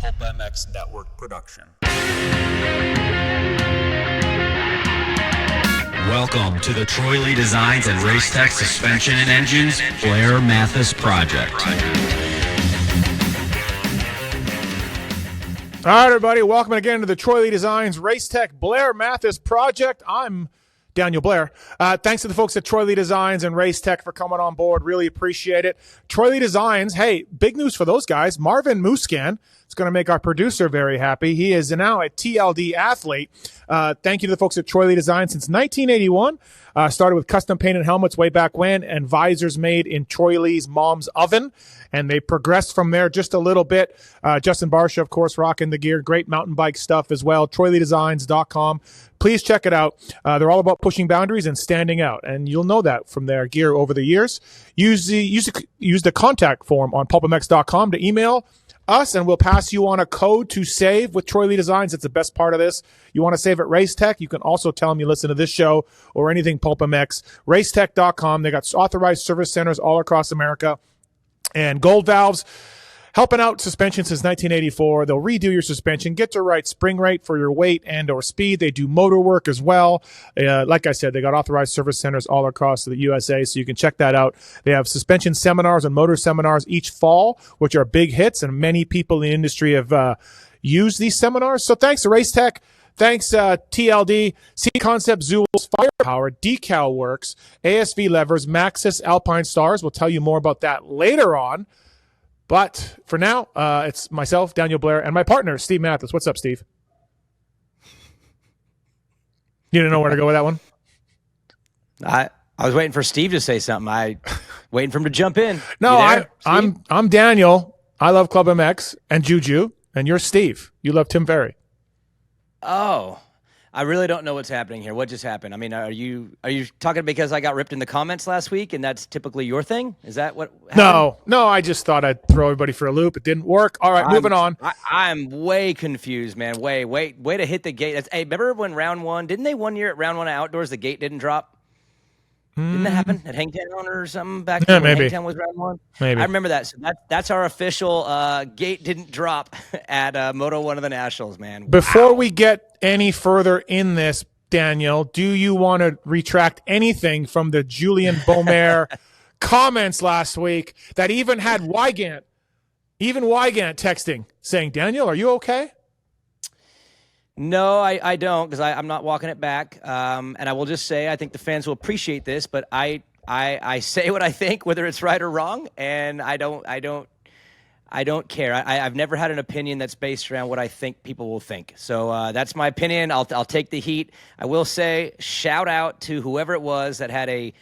ClubMX Network production. Welcome to the Troy Lee Designs and Racetech Suspension and Engines Blair Matthes Project. All right, everybody, welcome again to the Troy Lee Designs Racetech Blair Matthes Project. I'm Daniel Blair. Thanks to the folks at Troy Lee Designs and Racetech for coming on board. Really appreciate it. Troy Lee Designs, hey, big news for those guys. Marvin Muscan is going to make our producer very happy. He is now a TLD athlete. Thank you to the folks at Troy Lee Designs since 1981. Started with custom painted helmets way back when and visors made in Troy Lee's mom's oven. And they progressed from there just a little bit. Justin Barsha, of course, rocking the gear. Great mountain bike stuff as well. TroyLeeDesigns.com. Please check it out. They're all about pushing boundaries and standing out. And you'll know that from their gear over the years. Use the contact form on pulpmx.com to email us, and we'll pass you on a code to save with Troy Lee Designs. That's the best part of this. You want to save at Racetech, you can also tell them you listen to this show or anything PulpMX. Racetech.com. They got authorized service centers all across America. And Gold Valves, helping out suspension since 1984. They'll redo your suspension, get the right spring rate for your weight and or speed. They do motor work as well. Like I said, they got authorized service centers all across the USA, so you can check that out. They have suspension seminars and motor seminars each fall, which are big hits, and many people in the industry have used these seminars. So thanks to Racetech. Thanks, TLD, C Concept, Zool's, Firepower, Decal Works, ASV Levers, Maxxis, Alpine Stars. We'll tell you more about that later on. But for now, it's myself, Daniel Blair, and my partner, Steve Matthes. What's up, Steve? You didn't know where to go with that one? I was waiting for Steve to say something. Waiting for him to jump in. No, I'm Daniel. I love ClubMX and Juju, and you're Steve. You love Tim Ferry. Oh, I really don't know what's happening here. What just happened? I mean, are you talking because I got ripped in the comments last week and that's typically your thing? Is that what happened? No, I just thought I'd throw everybody for a loop. It didn't work. All right, moving on. I'm way confused, man. Way to hit the gate. Hey, remember when round one, didn't they 1 year at round one outdoors, the gate didn't drop? Didn't that happen at Hangtown or something back then? Maybe. Hangtown was round one? Maybe. I remember that. So that's our official gate didn't drop at Moto 1 of the Nationals, man. Before we get any further in this, Daniel, do you want to retract anything from the Julian Beaumer comments last week that even had Wygant texting saying, Daniel, are you okay? No, I don't, because I'm not walking it back. And I will just say I think the fans will appreciate this, but I say what I think, whether it's right or wrong, and I don't care. I've never had an opinion that's based around what I think people will think. So that's my opinion. I'll take the heat. I will say shout out to whoever it was that had a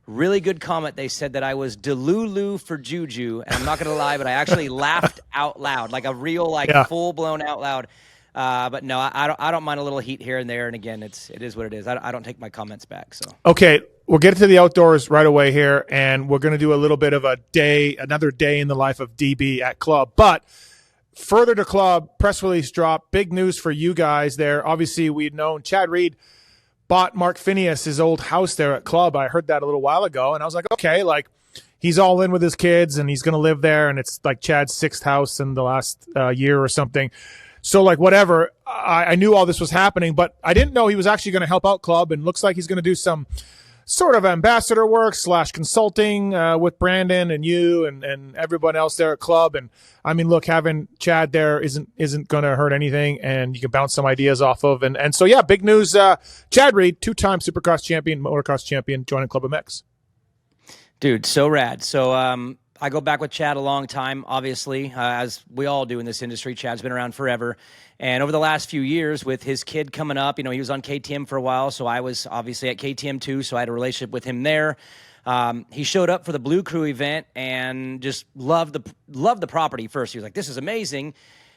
really good comment. They said that I was Delulu for Juju, and I'm not going to lie, but I actually laughed out loud, like a real, full-blown out loud. But no, I don't mind a little heat here and there. And again, it is what it is. I don't take my comments back. So okay, we'll get to the outdoors right away here, and we're going to do a little bit of another day in the life of DB at Club. But further to Club, press release drop, big news for you guys there. Obviously, we'd known Chad Reed bought Mark Phineas his old house there at Club. I heard that a little while ago, and I was like, okay, he's all in with his kids, and he's going to live there, and it's like Chad's sixth house in the last year or something. So, whatever, I knew all this was happening, but I didn't know he was actually going to help out Club, and looks like he's going to do some sort of ambassador work / consulting with Brandon and you and everyone else there at Club. And, I mean, look, having Chad there isn't going to hurt anything, and you can bounce some ideas off of. And so, yeah, big news. Chad Reed, 2-time Supercross champion, motocross champion, joining ClubMX. Dude, so rad. So, I go back with Chad a long time, obviously, as we all do in this industry. Chad's been around forever. And over the last few years with his kid coming up, he was on KTM for a while, so I was obviously at KTM too, so I had a relationship with him there. He showed up for the Blue Crew event and just loved the property first. He was like, this is amazing.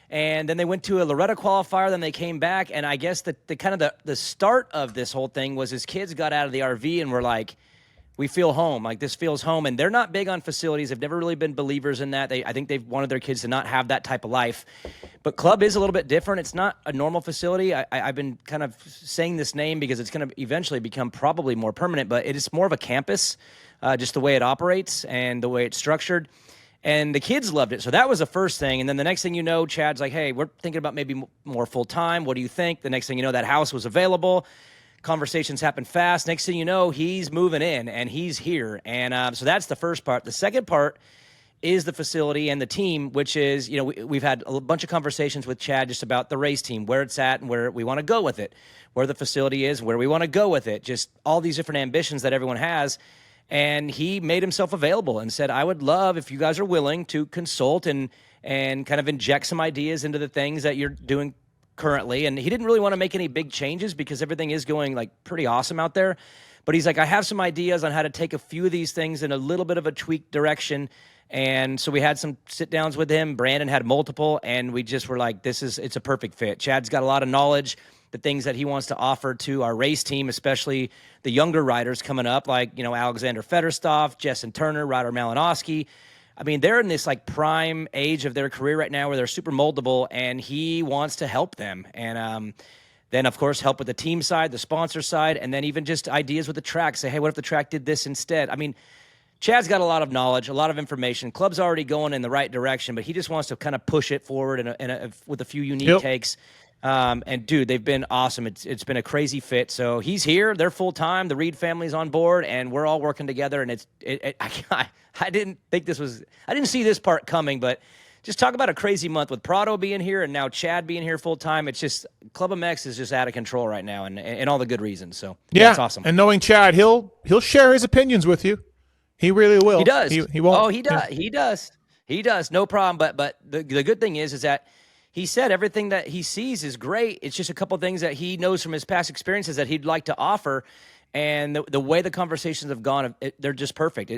And then they went to a Loretta qualifier, then they came back, and I guess the start of this whole thing was his kids got out of the RV and were like, we feel home. This feels home. And they're not big on facilities. They've never really been believers in that. I think they've wanted their kids to not have that type of life. But Club is a little bit different. It's not a normal facility. I've been kind of saying this name because it's going to eventually become probably more permanent, but it is more of a campus, just the way it operates and the way it's structured. And the kids loved it. So that was the first thing. And then the next thing you know, Chad's like, hey, we're thinking about maybe more full-time. What do you think? The next thing you know, that house was available. Conversations happen fast. Next thing you know, he's moving in and he's here. And so that's the first part. The second part is the facility and the team, which is, we've had a bunch of conversations with Chad just about the race team, where it's at and where we want to go with it, where the facility is, where we want to go with it, just all these different ambitions that everyone has. And he made himself available and said, I would love if you guys are willing to consult and kind of inject some ideas into the things that you're doing currently. And he didn't really want to make any big changes because everything is going like pretty awesome out there. But he's like, I have some ideas on how to take a few of these things in a little bit of a tweaked direction. And so we had some sit downs with him. Brandon had multiple, and we just were like, it's a perfect fit. Chad's got a lot of knowledge, the things that he wants to offer to our race team, especially the younger riders coming up, like, Alexander Fedorstov, Jessen Turner, Ryder Malinowski. I mean, they're in this like prime age of their career right now where they're super moldable, and he wants to help them. And then, of course, help with the team side, the sponsor side, and then even just ideas with the track. Say, hey, what if the track did this instead? I mean, Chad's got a lot of knowledge, a lot of information. Club's already going in the right direction, but he just wants to kind of push it forward with a few unique takes. And dude, they've been awesome. It's been a crazy fit. So he's here. They're full time. The Reed family's on board, and we're all working together. And I didn't see this part coming, but just talk about a crazy month with Prado being here and now Chad being here full time. It's just ClubMX is just out of control right now, and all the good reasons. So yeah, it's awesome. And knowing Chad, he'll share his opinions with you. He really will. He does. He won't. Oh, he does. Yeah. He does. No problem. But the good thing is that he said everything that he sees is great. It's just a couple of things that he knows from his past experiences that he'd like to offer. And the way the conversations have gone, they're just perfect.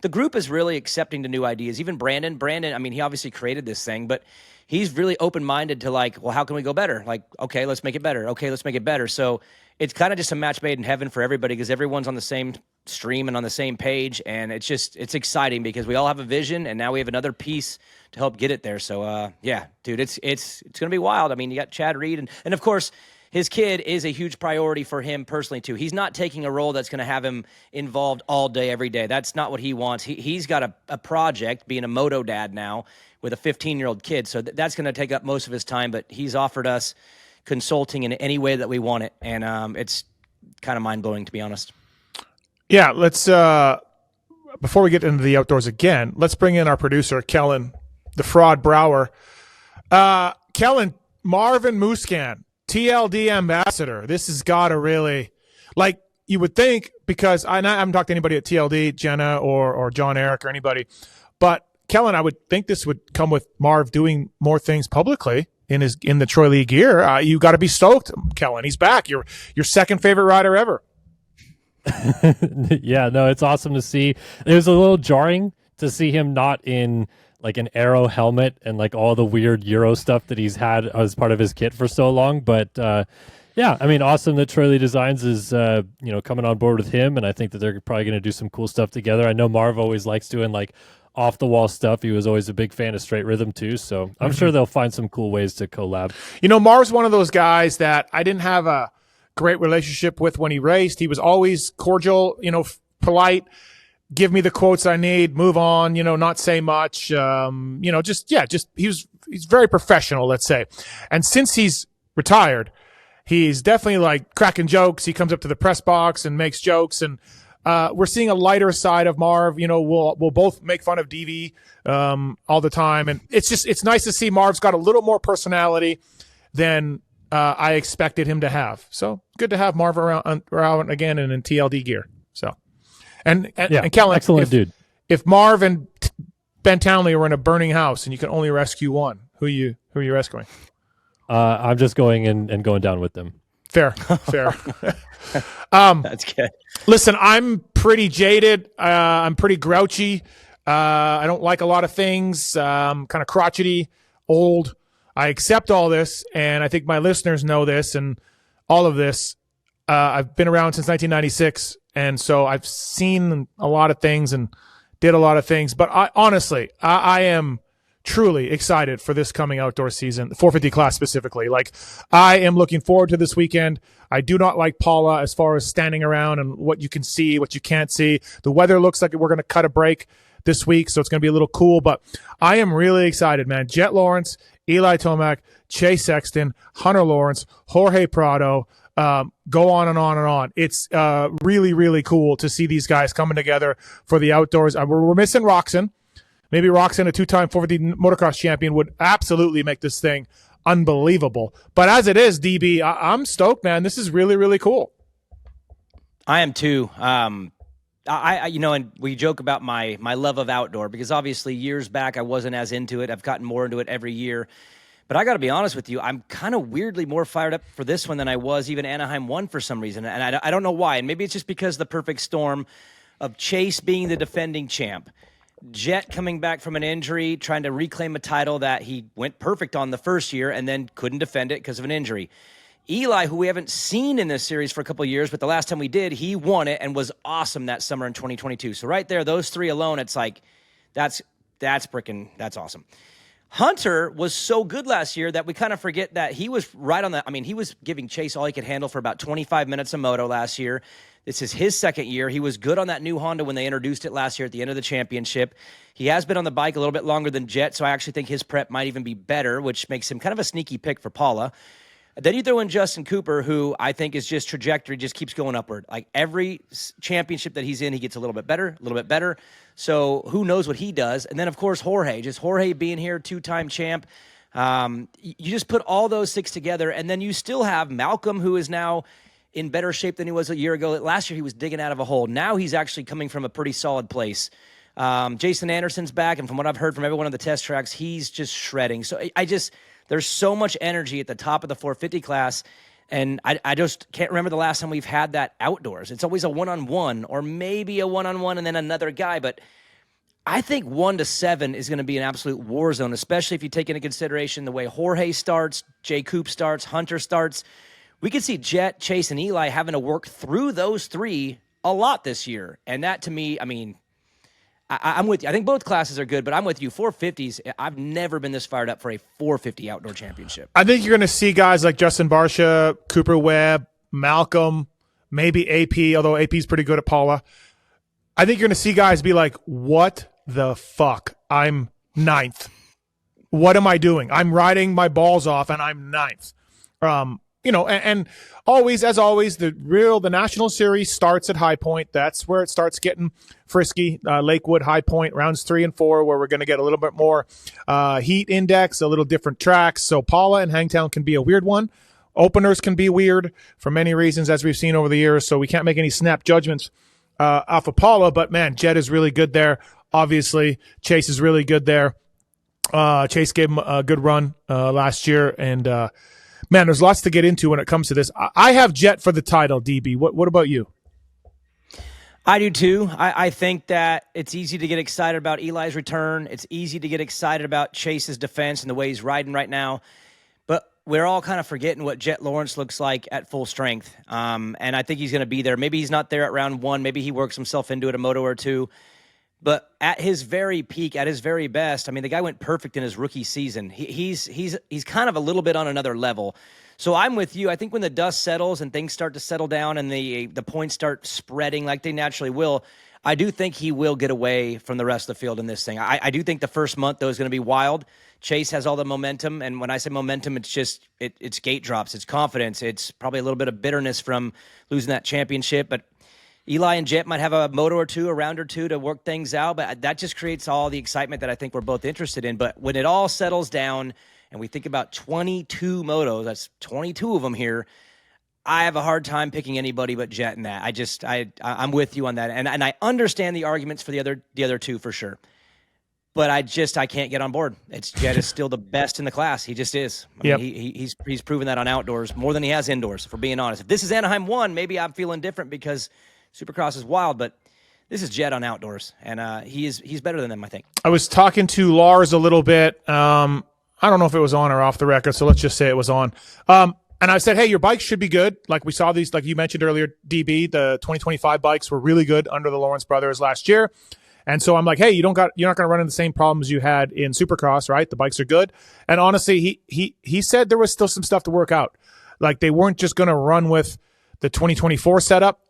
The group is really accepting to new ideas. Even Brandon, I mean, he obviously created this thing, but he's really open-minded to like, well, how can we go better? Like, okay, let's make it better. Okay, let's make it better. So it's kind of just a match made in heaven for everybody because everyone's on the same stream and on the same page. And it's exciting because we all have a vision and now we have another piece to help get it there. So yeah, dude, it's going to be wild. I mean, you got Chad Reed and of course, his kid is a huge priority for him personally, too. He's not taking a role that's going to have him involved all day, every day. That's not what he wants. He's got a project, being a moto dad now, with a 15-year-old kid. So that's going to take up most of his time, but he's offered us consulting in any way that we want it. And it's kind of mind-blowing, to be honest. Yeah, let's before we get into the outdoors again, let's bring in our producer, Kellen, the fraud Brower. Kellen, Marvin Muscan, TLD ambassador. This has got to really, like you would think, because I haven't talked to anybody at TLD, Jenna or John Eric or anybody, but Kellen, I would think this would come with Marv doing more things publicly in the Troy Lee gear. You got to be stoked, Kellen. He's back. Your second favorite rider ever. Yeah, no, it's awesome to see. It was a little jarring to see him not in like an Aero helmet and like all the weird Euro stuff that he's had as part of his kit for so long. But yeah, I mean, awesome that Troy Lee Designs is coming on board with him, and I think that they're probably going to do some cool stuff together. I know Marv always likes doing like off the wall stuff. He was always a big fan of Straight Rhythm too, so I'm sure they'll find some cool ways to collab. Marv's one of those guys that I didn't have a great relationship with when he raced. He was always cordial, polite. Give me the quotes I need, move on, not say much. He's very professional, let's say. And since he's retired, he's definitely like cracking jokes. He comes up to the press box and makes jokes. And we're seeing a lighter side of Marv. We'll both make fun of DV all the time. And it's nice to see Marv's got a little more personality than I expected him to have. So good to have Marv around again and in TLD gear. So. And Kellen, excellent dude. If Marv and Ben Townley were in a burning house and you can only rescue one, who are you rescuing? I'm just going and going down with them. Fair. That's good. Listen, I'm pretty jaded. I'm pretty grouchy. I don't like a lot of things. Kind of crotchety, old. I accept all this, and I think my listeners know this and all of this. I've been around since 1996. And so I've seen a lot of things and did a lot of things. But honestly, I am truly excited for this coming outdoor season, the 450 class specifically. Like, I am looking forward to this weekend. I do not like Paula as far as standing around and what you can see, what you can't see. The weather looks like we're going to cut a break this week, so it's going to be a little cool. But I am really excited, man. Jet Lawrence, Eli Tomac, Chase Sexton, Hunter Lawrence, Jorge Prado, go on and on and on. It's really, really cool to see these guys coming together for the outdoors. We're missing Roxon. Maybe Roxon, a two-time 450 motocross champion, would absolutely make this thing unbelievable. But as it is, DB, I'm stoked, man. This is really, really cool. I am too. I and we joke about my love of outdoor, because obviously years back I wasn't as into it. I've gotten more into it every year. But I got to be honest with you, I'm kind of weirdly more fired up for this one than I was even Anaheim 1 for some reason. And I don't know why. And maybe it's just because of the perfect storm of Chase being the defending champ, Jet coming back from an injury, trying to reclaim a title that he went perfect on the first year and then couldn't defend it because of an injury. Eli, who we haven't seen in this series for a couple of years, but the last time we did, he won it and was awesome that summer in 2022. So right there, those three alone, it's like, that's awesome. Hunter was so good last year that we kind of forget that he was right on that. I mean, he was giving Chase all he could handle for about 25 minutes of moto last year. This is his second year. He was good on that new Honda when they introduced it last year at the end of the championship. He has been on the bike a little bit longer than Jet, so I actually think his prep might even be better, which makes him kind of a sneaky pick for Paula. Then you throw in Justin Cooper, who I think is just trajectory, just keeps going upward. Like every championship that he's in, he gets a little bit better. So who knows what he does? And then, of course, Jorge being here, two-time champ. You just put all those six together, and then you still have Malcolm, who is now in better shape than he was a year ago. Last year, he was digging out of a hole. Now he's actually coming from a pretty solid place. Jason Anderson's back, and from what I've heard from everyone on the test tracks, he's just shredding. So there's so much energy at the top of the 450 class, and I just can't remember the last time we've had that outdoors. It's always a one-on-one or maybe a one-on-one and then another guy, but I think 1 to 7 is going to be an absolute war zone, especially if you take into consideration the way Jorge starts, Jay Coop starts, Hunter starts. We could see Jet, Chase, and Eli having to work through those three a lot this year, and that to me, I mean, I'm with you. I think both classes are good, but I'm with you. 450s, I've never been this fired up for a 450 outdoor championship. I think you're going to see guys like Justin Barcia, Cooper Webb, Malcolm, maybe AP, although AP's pretty good at Paula. I think you're going to see guys be like, what the fuck? I'm 9th. What am I doing? I'm riding my balls off, and I'm 9th. And always, as always, the National Series starts at High Point. That's where it starts getting frisky. Lakewood, High Point, rounds 3 and 4, where we're going to get a little bit more heat index, a little different tracks. So Paula and Hangtown can be a weird one. Openers can be weird for many reasons, as we've seen over the years. So we can't make any snap judgments off of Paula. But man, Jet is really good there. Obviously, Chase is really good there. Chase gave him a good run last year, and man, there's lots to get into when it comes to this. I have Jet for the title, DB. What about you? I do too. I think that it's easy to get excited about Eli's return. It's easy to get excited about Chase's defense and the way he's riding right now. But we're all kind of forgetting what Jet Lawrence looks like at full strength. And I think he's going to be there. Maybe he's not there at round 1. Maybe he works himself into it a moto or two. But at his very peak, at his very best, I mean, the guy went perfect in his rookie season. He's kind of a little bit on another level. So I'm with you. I think when the dust settles and things start to settle down and the points start spreading like they naturally will, I do think he will get away from the rest of the field in this thing. I do think the first month, though, is going to be wild. Chase has all the momentum, and when I say momentum, it's just it's gate drops, it's confidence, it's probably a little bit of bitterness from losing that championship, but Eli and Jet might have a moto or two, a round or two to work things out, but that just creates all the excitement that I think we're both interested in. But when it all settles down and we think about 22 motos, that's 22 of them here, I have a hard time picking anybody but Jet in that. I'm with you on that. And I understand the arguments for the other two for sure. But I can't get on board. Jet is still the best in the class. He just is. I mean, he's proven that on outdoors more than he has indoors, if we're being honest. If this is Anaheim 1, maybe I'm feeling different because Supercross is wild, but this is Jet on outdoors, and he's better than them, I think. I was talking to Lars a little bit. I don't know if it was on or off the record, so let's just say it was on. And I said, hey, your bikes should be good. Like we saw these, like you mentioned earlier, DB, the 2025 bikes were really good under the Lawrence brothers last year. And so I'm like, hey, you're not going to run into the same problems you had in Supercross, right? The bikes are good. And honestly, he said there was still some stuff to work out. Like they weren't just going to run with the 2024 setup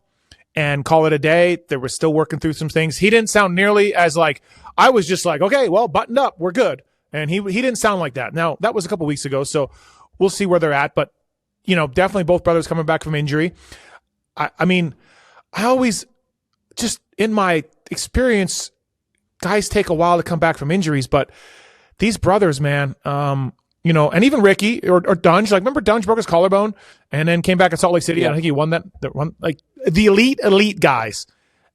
and call it a day. They were still working through some things. He didn't sound nearly as like, I was just like, okay, well, buttoned up, we're good. And he didn't sound like that. Now, that was a couple weeks ago, so we'll see where they're at. But, definitely both brothers coming back from injury. I mean, I always, just in my experience, guys take a while to come back from injuries, but these brothers, man, and even Ricky or Dunge, like remember Dunge broke his collarbone and then came back at Salt Lake City. Yeah. And I think he won that one. Like the elite guys,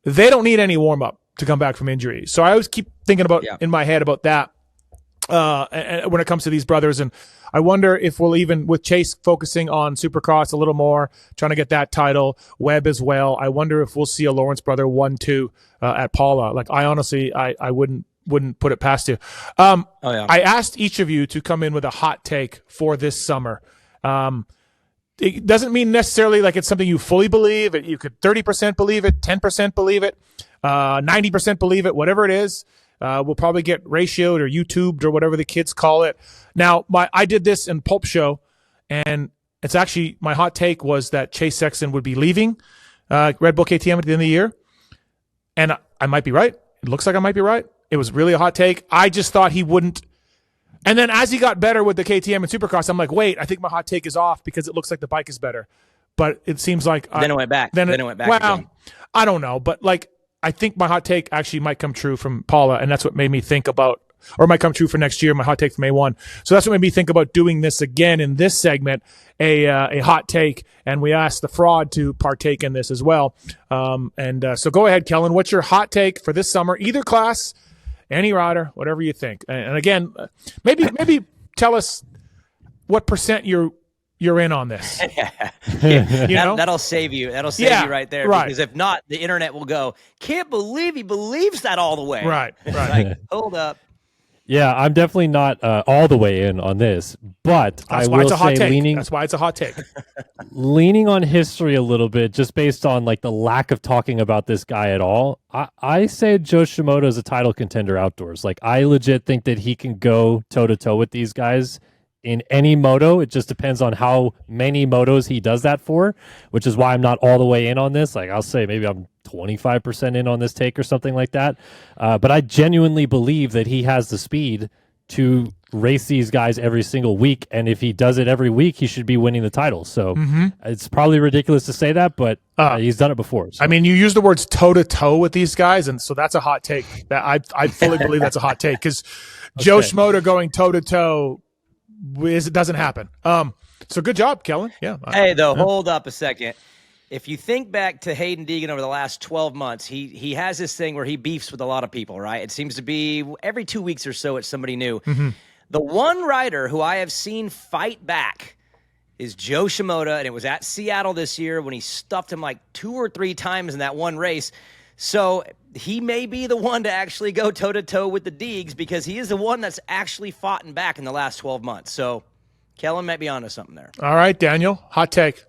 they don't need any warm up to come back from injury. So I always keep thinking about in my head about that and when it comes to these brothers. And I wonder if we'll even, with Chase focusing on Supercross a little more, trying to get that title, Webb as well, I wonder if we'll see a Lawrence brother 1-2 at Paula. Like I honestly, I wouldn't put it past you. I asked each of you to come in with a hot take for this summer. It doesn't mean necessarily like it's something you fully believe. You could 30% believe it, 10% believe it, 90% believe it, whatever it is. We'll probably get ratioed or YouTubed or whatever the kids call it. Now, I did this in Pulp Show, and it's actually my hot take was that Chase Sexton would be leaving Red Bull KTM at the end of the year. And I might be right. It looks like I might be right. It was really a hot take. I just thought he wouldn't. And then as he got better with the KTM and Supercross, I'm like, wait, I think my hot take is off because it looks like the bike is better. But it seems like then it went back. Then it went back. Well, again. I don't know, but like I think my hot take actually might come true from Paula, and that's what made me think about, or might come true for next year. My hot take from A1. So that's what made me think about doing this again in this segment, a hot take, and we asked the fraud to partake in this as well. So go ahead, Kellen. What's your hot take for this summer? Either class, any rider, whatever you think. And again, maybe tell us what percent you're in on this. That'll save you. That'll save you right there. Right. Because if not, the internet will go, can't believe he believes that all the way. Right. Like, hold up. Yeah, I'm definitely not all the way in on this, but That's I why will it's a hot say take. That's why it's a hot take. leaning on history a little bit, just based on like the lack of talking about this guy at all. I say Joe Shimoda is a title contender outdoors. Like I legit think that he can go toe to toe with these guys in any moto. It just depends on how many motos he does that for, which is why I'm not all the way in on this. Like I'll say maybe I'm 25% in on this take or something like that. But I genuinely believe that he has the speed to race these guys every single week. And if he does it every week, he should be winning the title. So it's probably ridiculous to say that, but he's done it before. So. I mean, you use the words toe to toe with these guys. And so that's a hot take. That I fully believe that's a hot take because Joe Shimoda going toe to toe, it doesn't happen. So good job, Kellen. Yeah. Hey, hold up a second. If you think back to Hayden Deegan over the last 12 months, he has this thing where he beefs with a lot of people, right? It seems to be every 2 weeks or so it's somebody new. The one rider who I have seen fight back is Joe Shimoda, and it was at Seattle this year when he stuffed him like 2 or 3 times in that one race. So he may be the one to actually go toe-to-toe with the Deegs because he is the one that's actually fought and back in the last 12 months. So Kellen might be onto something there. All right, Daniel, hot take.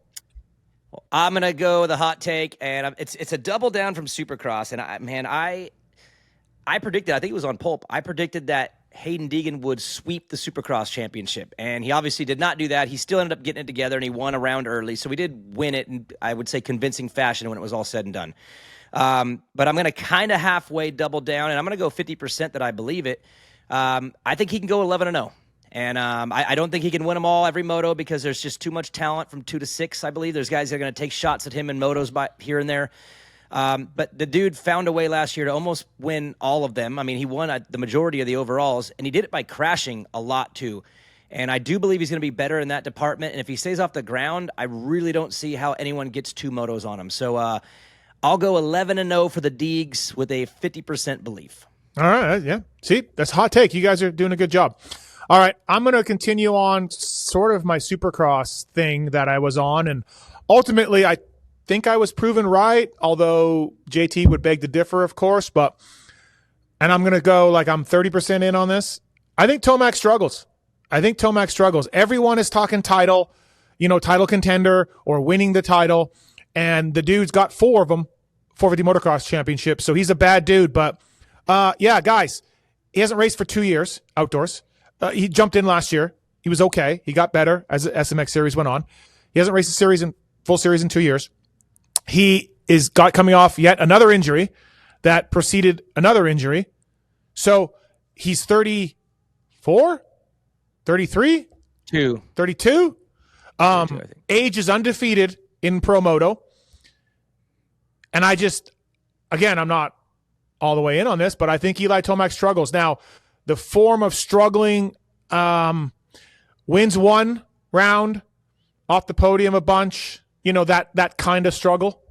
Well, I'm going to go with a hot take, and it's a double down from Supercross. And, I predicted, I think it was on Pulp, I predicted that Hayden Deegan would sweep the Supercross championship. And he obviously did not do that. He still ended up getting it together, and he won a round early. So he did win it in, I would say, convincing fashion when it was all said and done. But I'm going to kind of halfway double down, and I'm going to go 50% that I believe it. I think he can go 11-0. And I don't think he can win them all every moto because there's just too much talent from 2 to 6, I believe. There's guys that are going to take shots at him in motos by here and there. But the dude found a way last year to almost win all of them. I mean, he won the majority of the overalls, and he did it by crashing a lot too. And I do believe he's going to be better in that department. And if he stays off the ground, I really don't see how anyone gets 2 motos on him. So I'll go 11-0 for the Deegs with a 50% belief. All right, yeah. See, that's a hot take. You guys are doing a good job. All right, I'm going to continue on sort of my Supercross thing that I was on, and ultimately I think I was proven right, although JT would beg to differ, of course, and I'm going to go like I'm 30% in on this. I think Tomac struggles. Everyone is talking title, title contender or winning the title, and the dude's got 4 of them, 450 Motocross Championship, so he's a bad dude, but Yeah, guys, he hasn't raced for 2 years outdoors. He jumped in last year. He was okay. He got better as the SMX series went on. He hasn't raced a full series in 2 years. He is coming off yet another injury that preceded another injury. So he's 34, 33, 32. Age is undefeated in Pro Moto. And I'm not all the way in on this, but I think Eli Tomac struggles. Now, the form of struggling, wins one round, off the podium a bunch, that kind of struggle.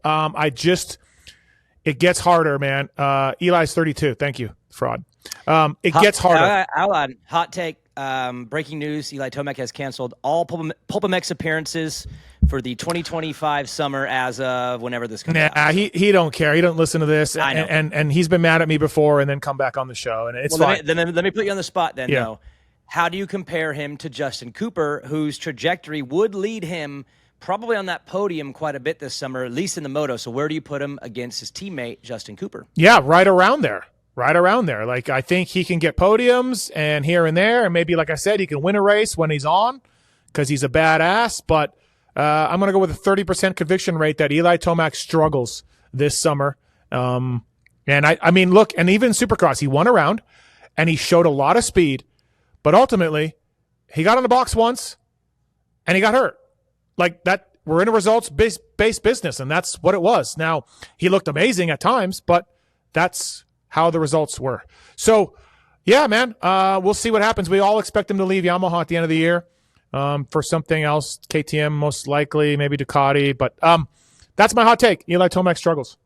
It gets harder, man. Eli's 32. Thank you, fraud. It gets harder. I'll add, hot take, breaking news, Eli Tomac has canceled all PulpMX appearances for the 2025 summer as of whenever this comes out. He don't care. He don't listen to this. I know. And he's been mad at me before and then come back on the show. And it's fine. Let me put you on the spot then, though. How do you compare him to Justin Cooper, whose trajectory would lead him probably on that podium quite a bit this summer, at least in the moto? So where do you put him against his teammate, Justin Cooper? Yeah, right around there. Like, I think he can get podiums and here and there. And maybe, like I said, he can win a race when he's on because he's a badass. But I'm going to go with a 30% conviction rate that Eli Tomac struggles this summer. And I mean, look, and even Supercross, he won a round and he showed a lot of speed. But ultimately, he got on the box once and he got hurt. Like that, we're in a results-based business, and that's what it was. Now, he looked amazing at times, but that's how the results were. So, yeah, man, we'll see what happens. We all expect him to leave Yamaha at the end of the year for something else, KTM most likely, maybe Ducati. But that's my hot take. Eli Tomac struggles.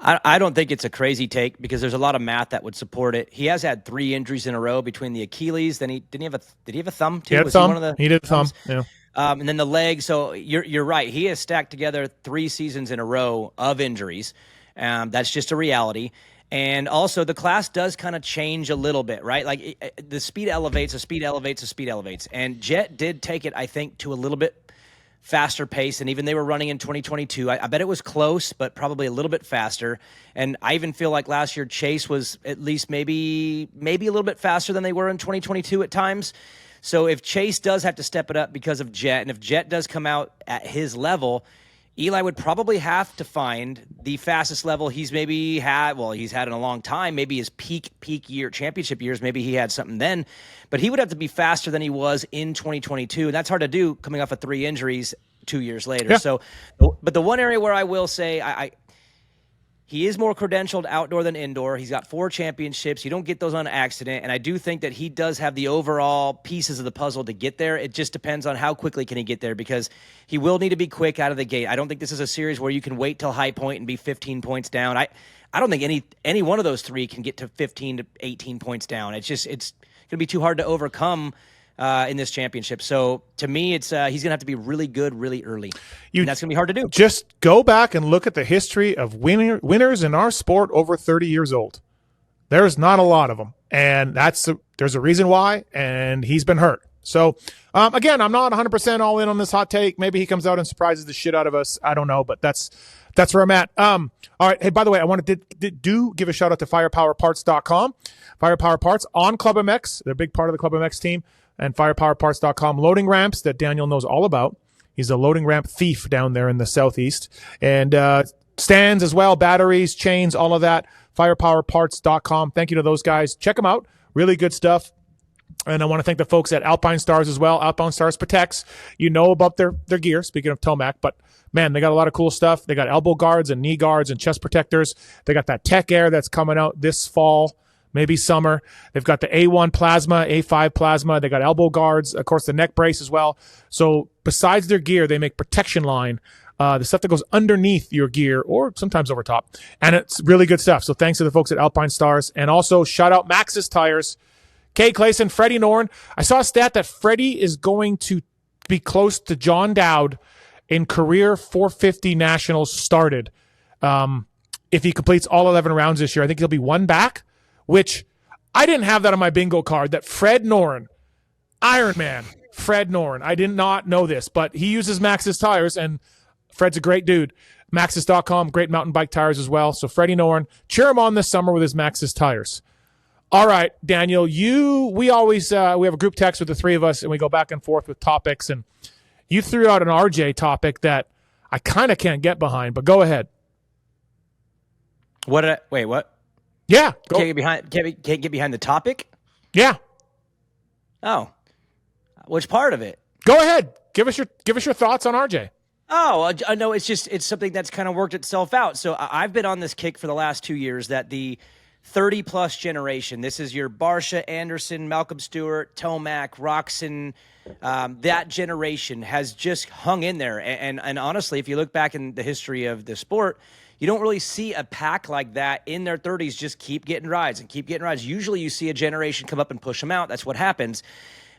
I don't think it's a crazy take because there's a lot of math that would support it. He has had 3 injuries in a row between the Achilles. Then did he have a thumb too? He had a thumb. He did a thumb. Yeah. And then the leg. So you're right. He has stacked together 3 seasons in a row of injuries. That's just a reality. And also the class does kind of change a little bit, right? Like the speed elevates, the speed elevates, the speed elevates. And Jet did take it, I think, to a little bit faster pace than even they were running in 2022. I bet it was close, but probably a little bit faster. And I even feel like last year Chase was at least maybe a little bit faster than they were in 2022 at times. So if Chase does have to step it up because of Jet, and if Jet does come out at his level, Eli would probably have to find the fastest level he's maybe had. Well, he's had in a long time. Maybe his peak year, championship years, maybe he had something then. But he would have to be faster than he was in 2022. And that's hard to do coming off of 3 injuries 2 years later. Yeah. So, but the one area where I will say he is more credentialed outdoor than indoor. He's got 4 championships. You don't get those on accident. And I do think that he does have the overall pieces of the puzzle to get there. It just depends on how quickly can he get there because he will need to be quick out of the gate. I don't think this is a series where you can wait till high point and be 15 points down. I don't think any one of those 3 can get to 15 to 18 points down. It's going to be too hard to overcome in this championship. So to me, it's he's going to have to be really good really early. And that's going to be hard to do. Just go back and look at the history of winners in our sport over 30 years old. There's not a lot of them. And there's a reason why, and he's been hurt. So, again, I'm not 100% all in on this hot take. Maybe he comes out and surprises the shit out of us. I don't know, but that's where I'm at. All right. Hey, by the way, I wanted to give a shout out to firepowerparts.com. Firepower Parts on ClubMX. They're a big part of the ClubMX team. And firepowerparts.com loading ramps that Daniel knows all about. He's a loading ramp thief down there in the southeast. And stands as well, batteries, chains, all of that. Firepowerparts.com. Thank you to those guys. Check them out. Really good stuff. And I want to thank the folks at Alpine Stars as well. Alpine Stars protects. You know about their gear, speaking of Tomac. But, man, they got a lot of cool stuff. They got elbow guards and knee guards and chest protectors. They got that Tech Air that's coming out this fall. Maybe summer. They've got the A1 plasma, A5 plasma. They got elbow guards, of course, the neck brace as well. So besides their gear, they make protection line, the stuff that goes underneath your gear or sometimes over top. And it's really good stuff. So thanks to the folks at Alpine Stars. And also shout out Maxxis Tires, Kay Clayson, Freddie Norn. I saw a stat that Freddie is going to be close to John Dowd in career 450 nationals started. If he completes all 11 rounds this year, I think he'll be 1 back. Which I didn't have that on my bingo card, that Fred Norn, Ironman, Fred Norn. I did not know this, but he uses Maxxis tires, and Fred's a great dude. Maxxis.com, great mountain bike tires as well. So Freddie Norn, cheer him on this summer with his Maxxis tires. All right, Daniel, we always we have a group text with the three of us, and we go back and forth with topics. And you threw out an RJ topic that I kind of can't get behind, but go ahead. Wait, what? Yeah. Can't get behind the topic? Yeah. Oh. Which part of it? Go ahead. Give us your thoughts on RJ. Oh, no, it's something that's kind of worked itself out. So I've been on this kick for the last 2 years that the 30-plus generation, this is your Barcia, Anderson, Malcolm Stewart, Tomac, Roxon, that generation has just hung in there. And honestly, if you look back in the history of the sport, you don't really see a pack like that in their 30s just keep getting rides and keep getting rides. Usually you see a generation come up and push them out. That's what happens.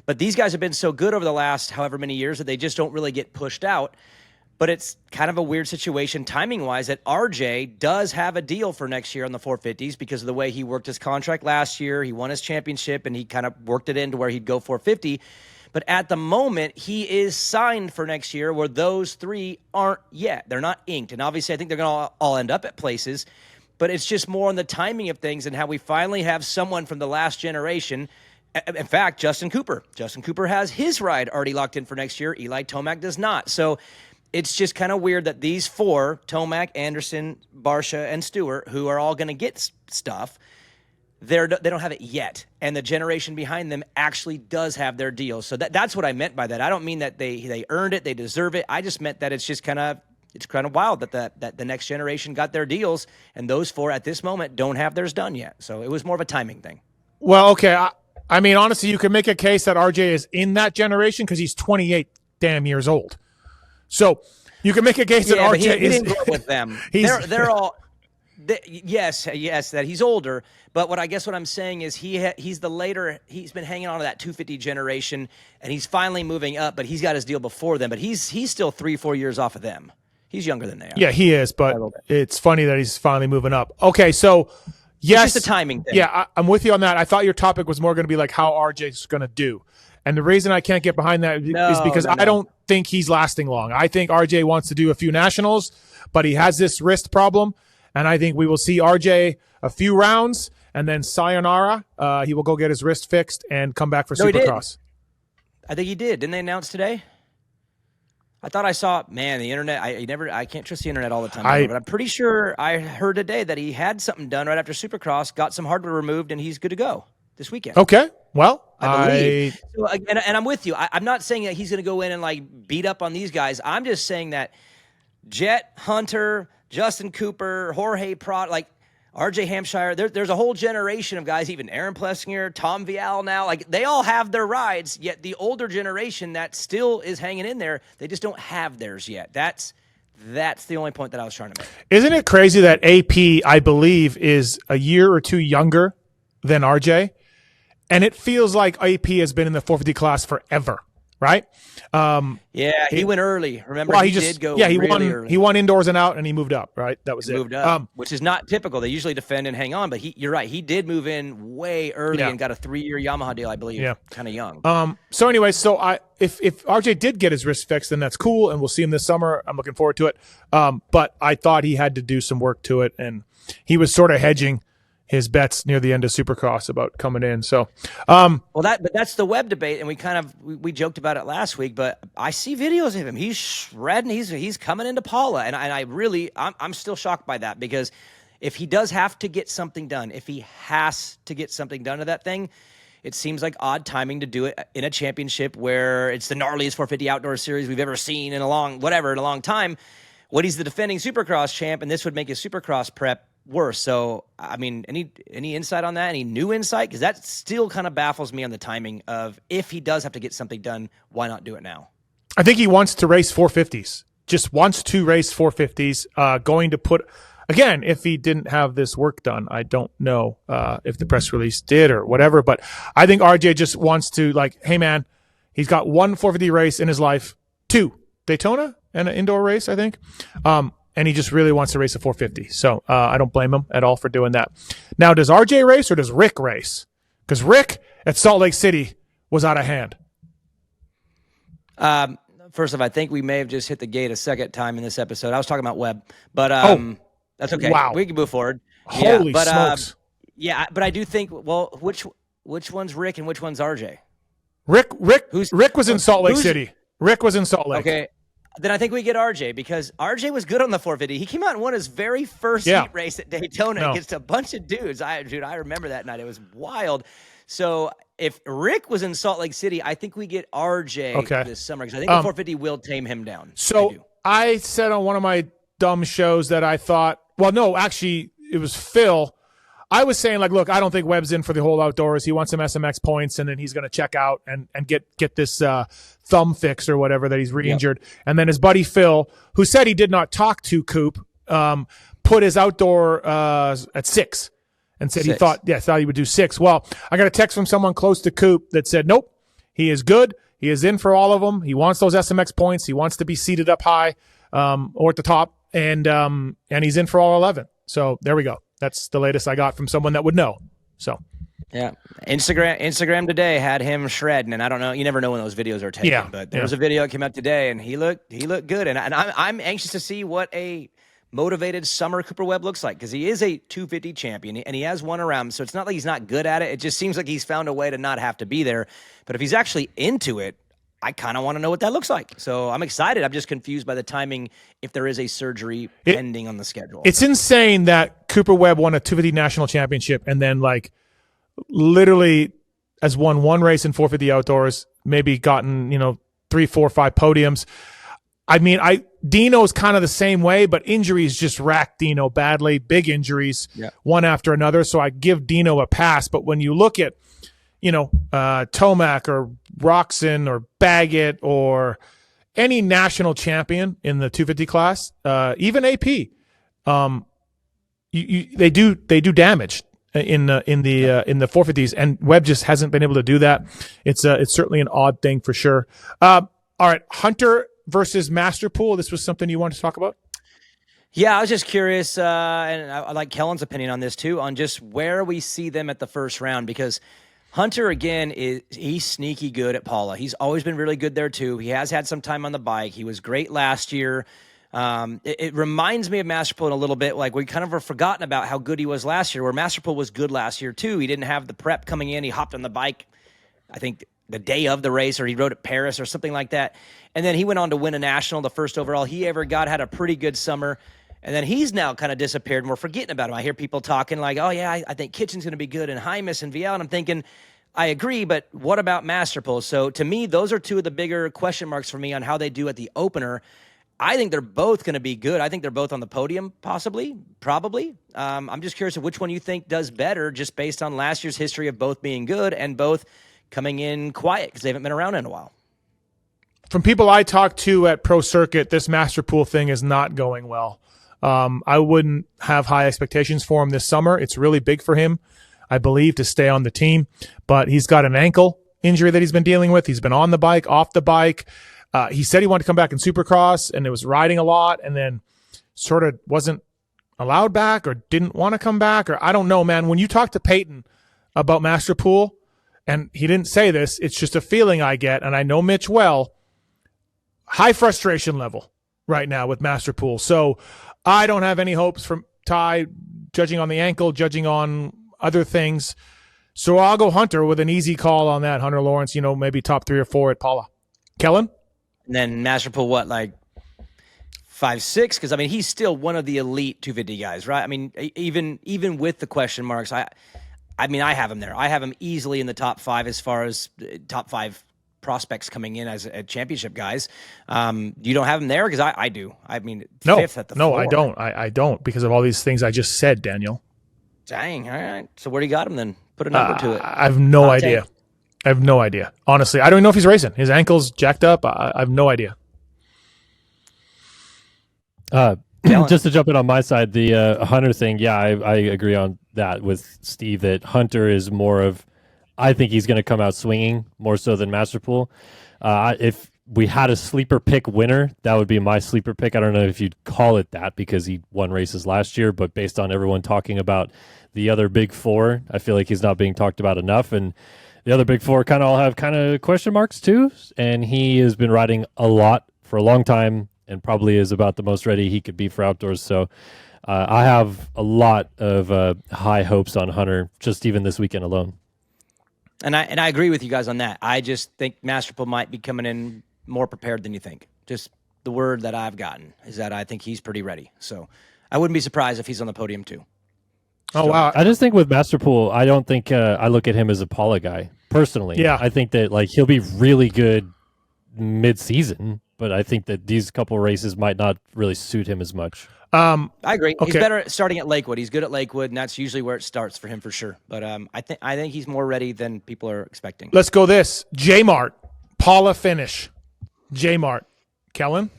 But these guys have been so good over the last however many years that they just don't really get pushed out. But it's kind of a weird situation timing-wise that RJ does have a deal for next year on the 450s because of the way he worked his contract last year. He won his championship, and he kind of worked it into where he'd go 450. But at the moment, he is signed for next year where those three aren't yet. They're not inked. And obviously, I think they're going to all end up at places. But it's just more on the timing of things and how we finally have someone from the last generation. In fact, Justin Cooper. Justin Cooper has his ride already locked in for next year. Eli Tomac does not. So it's just kind of weird that these four, Tomac, Anderson, Barcia, and Stewart, who are all going to get stuff, they don't have it yet. And the generation behind them actually does have their deals. So that's what I meant by that. I don't mean that they earned it, they deserve it. I just meant that it's just kind of wild that the next generation got their deals, and those four at this moment don't have theirs done yet. So it was more of a timing thing. Well, okay. I mean, honestly, you can make a case that RJ is in that generation because he's 28 damn years old. So you can make a case that RJ he is didn't grow up with them. They're all yes, that he's older. But what I'm saying is he's the later. He's been hanging on to that 250 generation, and he's finally moving up. But he's got his deal before them. But he's still 3-4 years off of them. He's younger than they are. Yeah, he is. But it's funny that he's finally moving up. Okay, so yes, it's just a timing thing. Yeah, I'm with you on that. I thought your topic was more going to be like how RJ's going to do. And the reason I can't get behind that is because I don't think he's lasting long. I think RJ wants to do a few nationals, but he has this wrist problem. And I think we will see RJ a few rounds and then sayonara. He will go get his wrist fixed and come back for Supercross. I think he did. Didn't they announce today? I thought I saw, man, the internet. I can't trust the internet all the time. But I'm pretty sure I heard today that he had something done right after Supercross, got some hardware removed, and he's good to go this weekend. Okay. Well, I believe. So, and I'm with you. I'm not saying that he's going to go in and like beat up on these guys. I'm just saying that Jet, Hunter, Justin Cooper, Jorge Prat, like RJ Hampshire, there's a whole generation of guys, even Aaron Plessinger, Tom Vial now, like they all have their rides, yet the older generation that still is hanging in there, they just don't have theirs yet. That's the only point that I was trying to make. Isn't it crazy that AP, I believe, is a year or two younger than RJ? And it feels like AP has been in the 450 class forever, right? He went early. Remember, well, he did go he really won, early. He won indoors and out, and he moved up, right? That was it. Moved up, which is not typical. They usually defend and hang on, but you're right. He did move in way early and got a 3-year Yamaha deal, I believe. Yeah. Kind of young. So anyway, if RJ did get his wrist fixed, then that's cool, and we'll see him this summer. I'm looking forward to it. But I thought he had to do some work to it, and he was sort of hedging his bets near the end of Supercross about coming in. So, but that's the Webb debate, and we joked about it last week. But I see videos of him; he's shredding. He's coming into Paula, and I'm still shocked by that because if he does have to get something done, if he has to get something done to that thing, it seems like odd timing to do it in a championship where it's the gnarliest 450 outdoor series we've ever seen in a long time. When he's the defending Supercross champ, and this would make his Supercross prep worse. So, I mean, any insight on that? Any new insight? Because that still kind of baffles me on the timing of if he does have to get something done, why not do it now? I think he wants to race 450s. Just wants to race 450s. Going to put, again, if he didn't have this work done, I don't know if the press release did or whatever, but I think RJ just wants to, like, hey, man, he's got one 450 race in his life, 2 Daytona and an indoor race, I think. And he just really wants to race a 450. So I don't blame him at all for doing that. Now, does RJ race or does Rick race? Because Rick at Salt Lake City was out of hand. first off, I think we may have just hit the gate a second time in this episode. I was talking about Webb, but that's okay. Wow. We can move forward. Holy smokes. But I do think, well, which one's Rick and which one's RJ? Rick was in Salt Lake City. Rick was in Salt Lake. Okay. Then I think we get RJ because RJ was good on the 450. He came out and won his very first heat race at Daytona against a bunch of dudes. I remember that night. It was wild. So if Rick was in Salt Lake City, I think we get RJ this summer because I think the 450 will tame him down. So I said on one of my dumb shows that I thought, well, no, actually it was Phil. I was saying, like, look, I don't think Webb's in for the whole outdoors. He wants some SMX points, and then he's going to check out and get this thumb fixed or whatever that he's re-injured. Yep. And then his buddy Phil, who said he did not talk to Coop, put his outdoor at 6 and said he thought he would do 6. Well, I got a text from someone close to Coop that said, nope, he is good. He is in for all of them. He wants those SMX points. He wants to be seated up high or at the top, and he's in for all 11. So there we go. That's the latest I got from someone that would know. So, yeah, Instagram today had him shredding, and I don't know. You never know when those videos are taken, but there was a video that came out today, and he looked good. And I'm anxious to see what a motivated summer Cooper Webb looks like because he is a 250 champion and he has won around. So it's not like he's not good at it. It just seems like he's found a way to not have to be there. But if he's actually into it, I kind of want to know what that looks like. So I'm excited. I'm just confused by the timing if there is a surgery pending on the schedule. It's insane that Cooper Webb won a 250 national championship and then, like, literally has won one race in 450 outdoors, maybe gotten, 3, 4, 5 podiums. I mean, Dino's kind of the same way, but injuries just racked Dino badly, big injuries, one after another. So I give Dino a pass. But when you look at, Tomac or Roxon or Baggett or any national champion in the 250 class, even AP, they do damage in the 450s, and Webb just hasn't been able to do that. It's certainly an odd thing for sure. All right, Hunter versus Masterpool. This was something you wanted to talk about? Yeah, I was just curious, and I like Kellen's opinion on this too, on just where we see them at the first round, because Hunter, again, he's sneaky good at Paula. He's always been really good there, too. He has had some time on the bike. He was great last year. It reminds me of Masterpool a little bit. Like, we kind of have forgotten about how good he was last year, where Masterpool was good last year, too. He didn't have the prep coming in. He hopped on the bike, I think, the day of the race, or he rode at Paris or something like that. And then he went on to win a national, the first overall he ever got, had a pretty good summer. And then he's now kind of disappeared, and we're forgetting about him. I hear people talking like, oh, yeah, I think Kitchen's going to be good, and Hymas and VL. And I'm thinking, I agree, but what about Masterpool? So to me, those are two of the bigger question marks for me on how they do at the opener. I think they're both going to be good. I think they're both on the podium, possibly, probably. I'm just curious of which one you think does better, just based on last year's history of both being good and both coming in quiet because they haven't been around in a while. From people I talked to at Pro Circuit, this Masterpool thing is not going well. I wouldn't have high expectations for him this summer. It's really big for him, I believe, to stay on the team. But he's got an ankle injury that he's been dealing with. He's been on the bike, off the bike. He said he wanted to come back in Supercross, and it was riding a lot, and then sort of wasn't allowed back or didn't want to come back, or I don't know, man. When you talk to Peyton about Masterpool, and he didn't say this, it's just a feeling I get, and I know Mitch well, high frustration level right now with Masterpool. So I don't have any hopes from Ty, judging on the ankle, judging on other things. So I'll go Hunter with an easy call on that. Hunter Lawrence, maybe top 3 or 4 at Paula. Kellen? And then Masterpool, what, like 5'6"? Because, I mean, he's still one of the elite 250 guys, right? I mean, even with the question marks, I have him there. I have him easily in the top 5 as far as top 5 prospects coming in as championship guys. You don't have him there? Because I do. I mean, fifth at the No, 4. I don't. I don't, because of all these things I just said, Daniel. Dang. All right. So where do you got him then? Put a number to it. I have no idea. 10. I have no idea. Honestly, I don't even know if he's racing. His ankle's jacked up. I have no idea. Just to jump in on my side, the Hunter thing, yeah, I agree on that with Steve, that Hunter is more of, I think he's going to come out swinging more so than Masterpool. If we had a sleeper pick winner, that would be my sleeper pick. I don't know if you'd call it that because he won races last year, but based on everyone talking about the other big 4, I feel like he's not being talked about enough. And the other big four kind of all have kind of question marks too. And he has been riding a lot for a long time and probably is about the most ready he could be for outdoors. So I have a lot of high hopes on Hunter, just even this weekend alone. And I agree with you guys on that. I just think Masterpool might be coming in more prepared than you think. Just the word that I've gotten is that I think he's pretty ready. So I wouldn't be surprised if he's on the podium too. Oh, wow. I just think with Masterpool, I don't think I look at him as a Paula guy personally. Yeah. I think that like he'll be really good mid-season, but I think that these couple races might not really suit him as much. I agree. Okay. He's better at starting at Lakewood. He's good at Lakewood, and that's usually where it starts for him for sure. But I think he's more ready than people are expecting. Let's go this. Jmart, Paula Finish. Jmart. Kellen?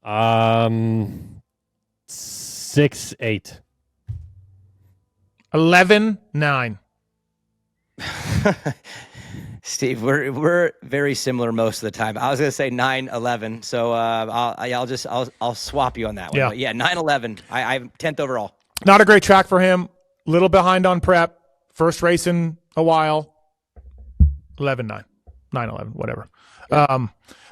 6-8. 11-9. Steve, we're very similar most of the time. I was going to say 9-11, so I'll swap you on that one. Yeah. But yeah, 9-11. I'm 10th overall. Not a great track for him. Little behind on prep. First race in a while. 11-9. 9-11, whatever. Yeah.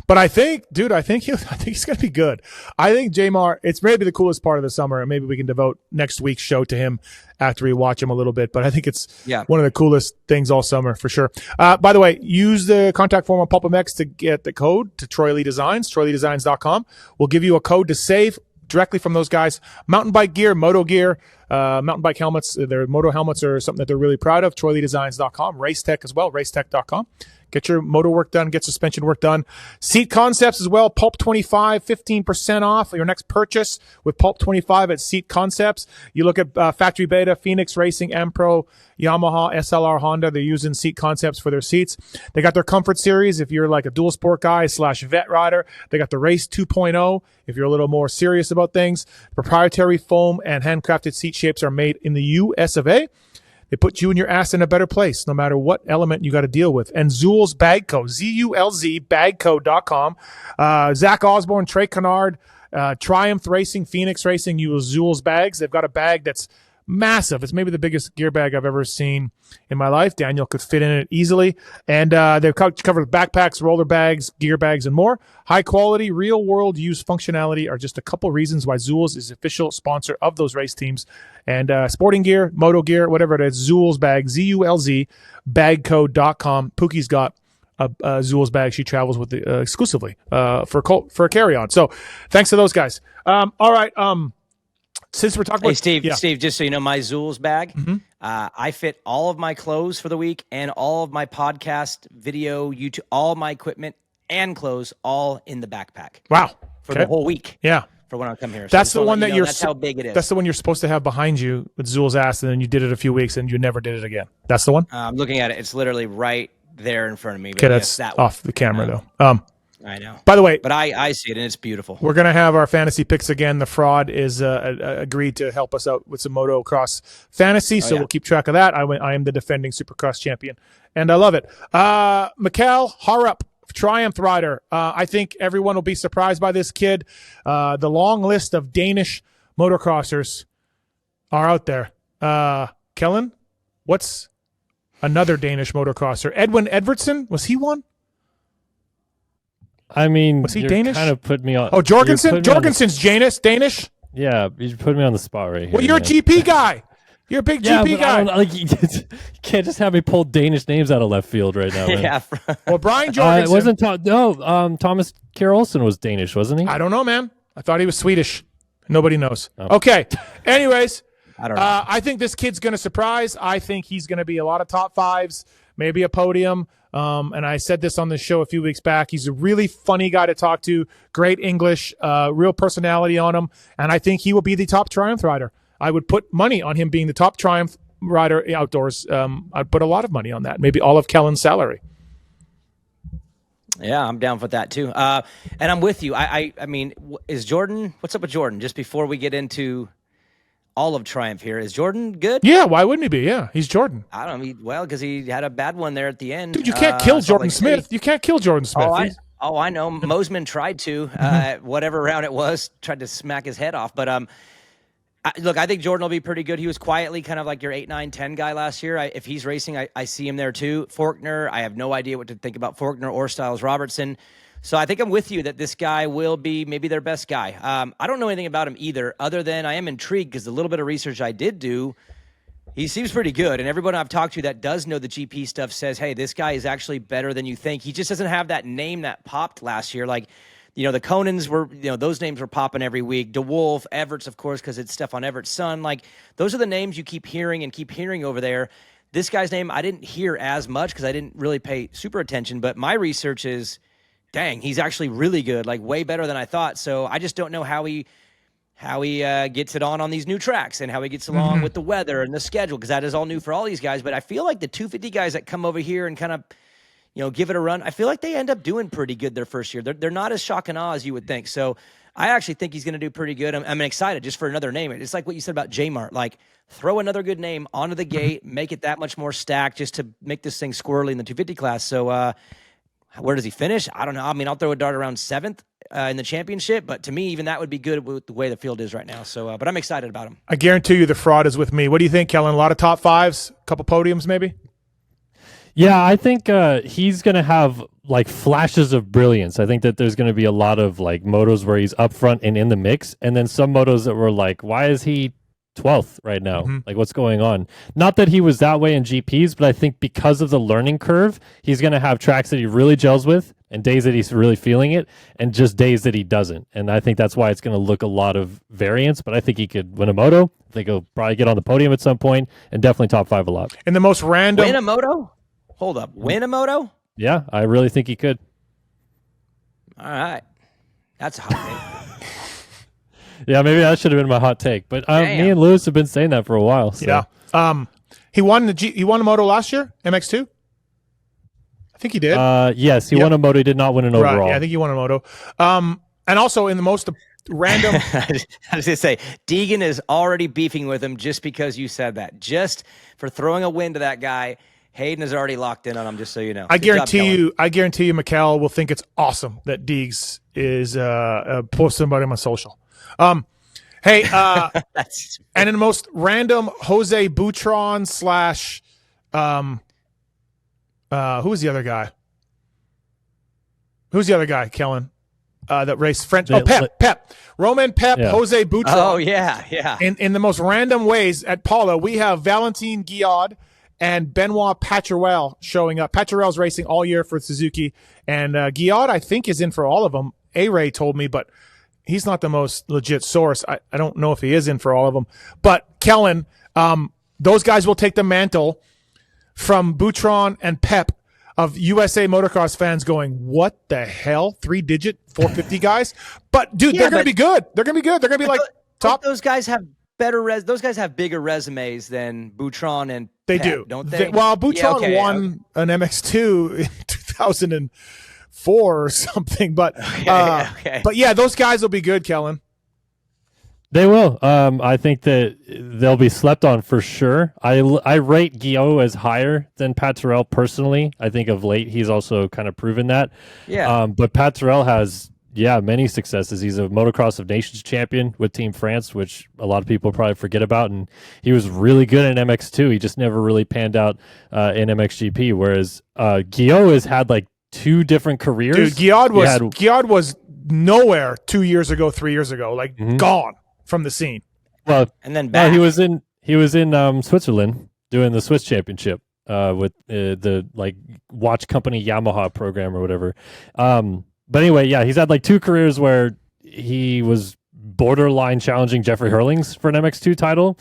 But I think he's going to be good. I think Jmart, it's maybe the coolest part of the summer, and maybe we can devote next week's show to him after we watch him a little bit. But I think it's one of the coolest things all summer for sure. By the way, use the contact form on ClubMX to get the code to Troy Lee Designs, troyleedesigns.com. We'll give you a code to save directly from those guys. Mountain bike gear, moto gear, mountain bike helmets. Their moto helmets are something that they're really proud of. troyleedesigns.com. Race Tech as well, racetech.com. Get your motor work done, get suspension work done. Seat Concepts as well, Pulp 25, 15% off your next purchase with Pulp 25 at Seat Concepts. You look at Factory Beta, Phoenix Racing, AMA Pro, Yamaha, SLR, Honda. They're using Seat Concepts for their seats. They got their Comfort Series if you're like a dual sport guy / vet rider. They got the Race 2.0 if you're a little more serious about things. Proprietary foam and handcrafted seat shapes are made in the US of A. They put you and your ass in a better place, no matter what element you got to deal with. And Zulz Bag Co. ZULZ bagco.com. Zach Osborne, Trey Kennard, Triumph Racing, Phoenix Racing use Zulz bags. They've got a bag that's massive. It's maybe the biggest gear bag I've ever seen in my life. Daniel could fit in it easily. And they're covered with backpacks, roller bags, gear bags, and more. High quality, real world use functionality are just a couple reasons why Zulz is the official sponsor of those race teams. And sporting gear, moto gear, whatever it is, Zulz bag, ZULZ, bagco.com. Pookie's got a Zulz bag she travels with exclusively for a carry-on. So thanks to those guys. All right. Since we're talking about Steve, just so you know, my Zulz bag, I fit all of my clothes for the week and all of my podcast, video, YouTube, all my equipment and clothes all in the backpack. Wow. For the whole week. Yeah. For when I come here. That's the one that's how big it is. That's the one you're supposed to have behind you with Zulz ass, and then you did it a few weeks and you never did it again. That's the one? I'm looking at it. It's literally right there in front of me. Okay, that's that off the camera though. I know. By the way, but I see it and it's beautiful. We're gonna have our fantasy picks again. The fraud is agreed to help us out with some motocross fantasy, so we'll keep track of that. I am the defending Supercross champion, and I love it. Mikkel Haarup, Triumph rider. I think everyone will be surprised by this kid. The long list of Danish motocrossers are out there. Kellen, what's another Danish motocrosser? Edwin Edvardsen, was he one? I mean, was he Danish? Kind of put me on. Oh, Jorgensen. Jorgensen's Danish. Yeah, you put me on the spot right here. Well, you're a GP guy. You're a big GP guy. You can't just have me pull Danish names out of left field right now. Man. Yeah. Well, Brian Jorgensen. It wasn't Thomas Kjær Olsen was Danish, wasn't he? I don't know, man. I thought he was Swedish. Nobody knows. Oh. Okay. Anyways, I don't know. I think this kid's going to surprise. I think he's going to be a lot of top fives, maybe a podium. And I said this on the show a few weeks back. He's a really funny guy to talk to. Great English, real personality on him. And I think he will be the top Triumph rider. I would put money on him being the top Triumph rider outdoors. I'd put a lot of money on that. Maybe all of Kellen's salary. Yeah, I'm down for that too. And I'm with you. I mean, is Jordan, what's up with Jordan? Just before we get into all of Triumph here, is Jordan good? Yeah, why wouldn't he be? Yeah, he's Jordan. I don't know. Well, because he had a bad one there at the end. Dude, you can't kill Jordan Smith. You can't kill Jordan Smith. I know. Mosman tried to, whatever round it was, tried to smack his head off. But Look, I think Jordan will be pretty good. He was quietly kind of like your 8, 9, 10 guy last year. If he's racing, I see him there too. Faulkner, I have no idea what to think about Faulkner or Styles Robertson. So I think I'm with you that this guy will be maybe their best guy. I don't know anything about him either, other than I am intrigued because the little bit of research I did do, he seems pretty good. And everyone I've talked to that does know the GP stuff says, hey, this guy is actually better than you think. He just doesn't have that name that popped last year. Like, the Conans were, those names were popping every week. DeWolf, Everett's, of course, because it's Stefan Everett's son. Like, those are the names you keep hearing over there. This guy's name I didn't hear as much because I didn't really pay super attention. But my research is, dang, he's actually really good, like way better than I thought. So I just don't know how he gets it on these new tracks and how he gets along with the weather and the schedule, because that is all new for all these guys. But I feel like the 250 guys that come over here and kind of, give it a run, I feel like they end up doing pretty good their first year. They're not as shock and awe as you would think. So I actually think he's going to do pretty good. I'm excited just for another name. It's like what you said about Jmart. Like, throw another good name onto the gate, make it that much more stacked just to make this thing squirrely in the 250 class. So where does he finish? I don't know. I mean, I'll throw a dart around 7th in the championship, but to me, even that would be good with the way the field is right now. So, but I'm excited about him. I guarantee you the fraud is with me. What do you think, Kellen? A lot of top fives, a couple podiums maybe? Yeah, I think he's going to have like flashes of brilliance. I think that there's going to be a lot of like motos where he's up front and in the mix, and then some motos that were like, why is he 12th right now? Like, what's going on? Not that he was that way in GPs, but I think because of the learning curve, he's going to have tracks that he really gels with and days that he's really feeling it and just days that he doesn't. And I think that's why it's going to look a lot of variance, but I think he could win a moto. I think he'll probably get on the podium at some point and definitely top 5 a lot. And the most random... Win a moto? Hold up. Win a moto? Yeah, I really think he could. All right. That's a hot take. Yeah, maybe that should have been my hot take. But me and Lewis have been saying that for a while. So. Yeah. He won a moto last year, MX2? I think he did. Yes, he won a moto. He did not win an overall. Right. Yeah, I think he won a moto. And also in the most random... I was going to say, Deegan is already beefing with him just because you said that. Just for throwing a win to that guy, Hayden is already locked in on him, just so you know. I guarantee you, Mikkel will think it's awesome that Deegs is posting about him on social. Hey, and in the most random, Jose Butron / who was the other guy? Who's the other guy, Kellen? That raced French. Pep. Roman Pep, yeah. Jose Butron. Oh, yeah. In the most random ways at Paula, we have Valentin Guillod and Benoit Paturel showing up. Paturel's racing all year for Suzuki, and Guillod, I think, is in for all of them. A-Ray told me, but he's not the most legit source. I don't know if he is in for all of them. But, Kellen, those guys will take the mantle from Butron and Pep of USA motocross fans going, what the hell? 3-digit 450 guys? But, dude, they're going to be good. They're going to be good. They're going to be like top. Those guys have those guys have bigger resumes than Butron and They Pep, do. Don't they? Well, Butron won an MX2 in 2004 or something. But, but yeah, those guys will be good, Kellen. They will. I think that they'll be slept on for sure. I rate Guillot as higher than Paturel personally. I think of late he's also kind of proven that. Yeah. But Paturel has many successes. He's a Motocross of Nations champion with Team France, which a lot of people probably forget about. And he was really good in MX2. He just never really panned out in MXGP. Whereas Guillot has had like 2 different careers. Dude, Guillot was nowhere 2 years ago, 3 years ago, like gone from the scene. Well, and then back. He was in Switzerland doing the Swiss Championship with the like watch company Yamaha program or whatever. But anyway, he's had like 2 careers where he was borderline challenging Jeffrey Hurlings for an MX2 title,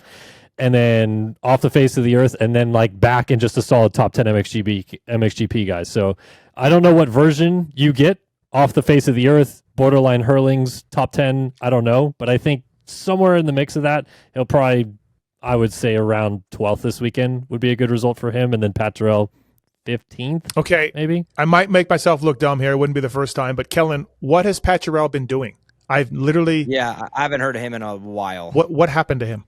and then off the face of the earth, and then like back in just a solid top 10 MXGP guys. So I don't know what version you get off the face of the earth, borderline Hurlings, top 10. I don't know, but I think somewhere in the mix of that, he'll probably, I would say around 12th this weekend would be a good result for him, and then Paturel 15th. Okay. Maybe. I might make myself look dumb here. It wouldn't be the first time. But Kellen, what has Paturel been doing? I've literally... Yeah, I haven't heard of him in a while. What happened to him?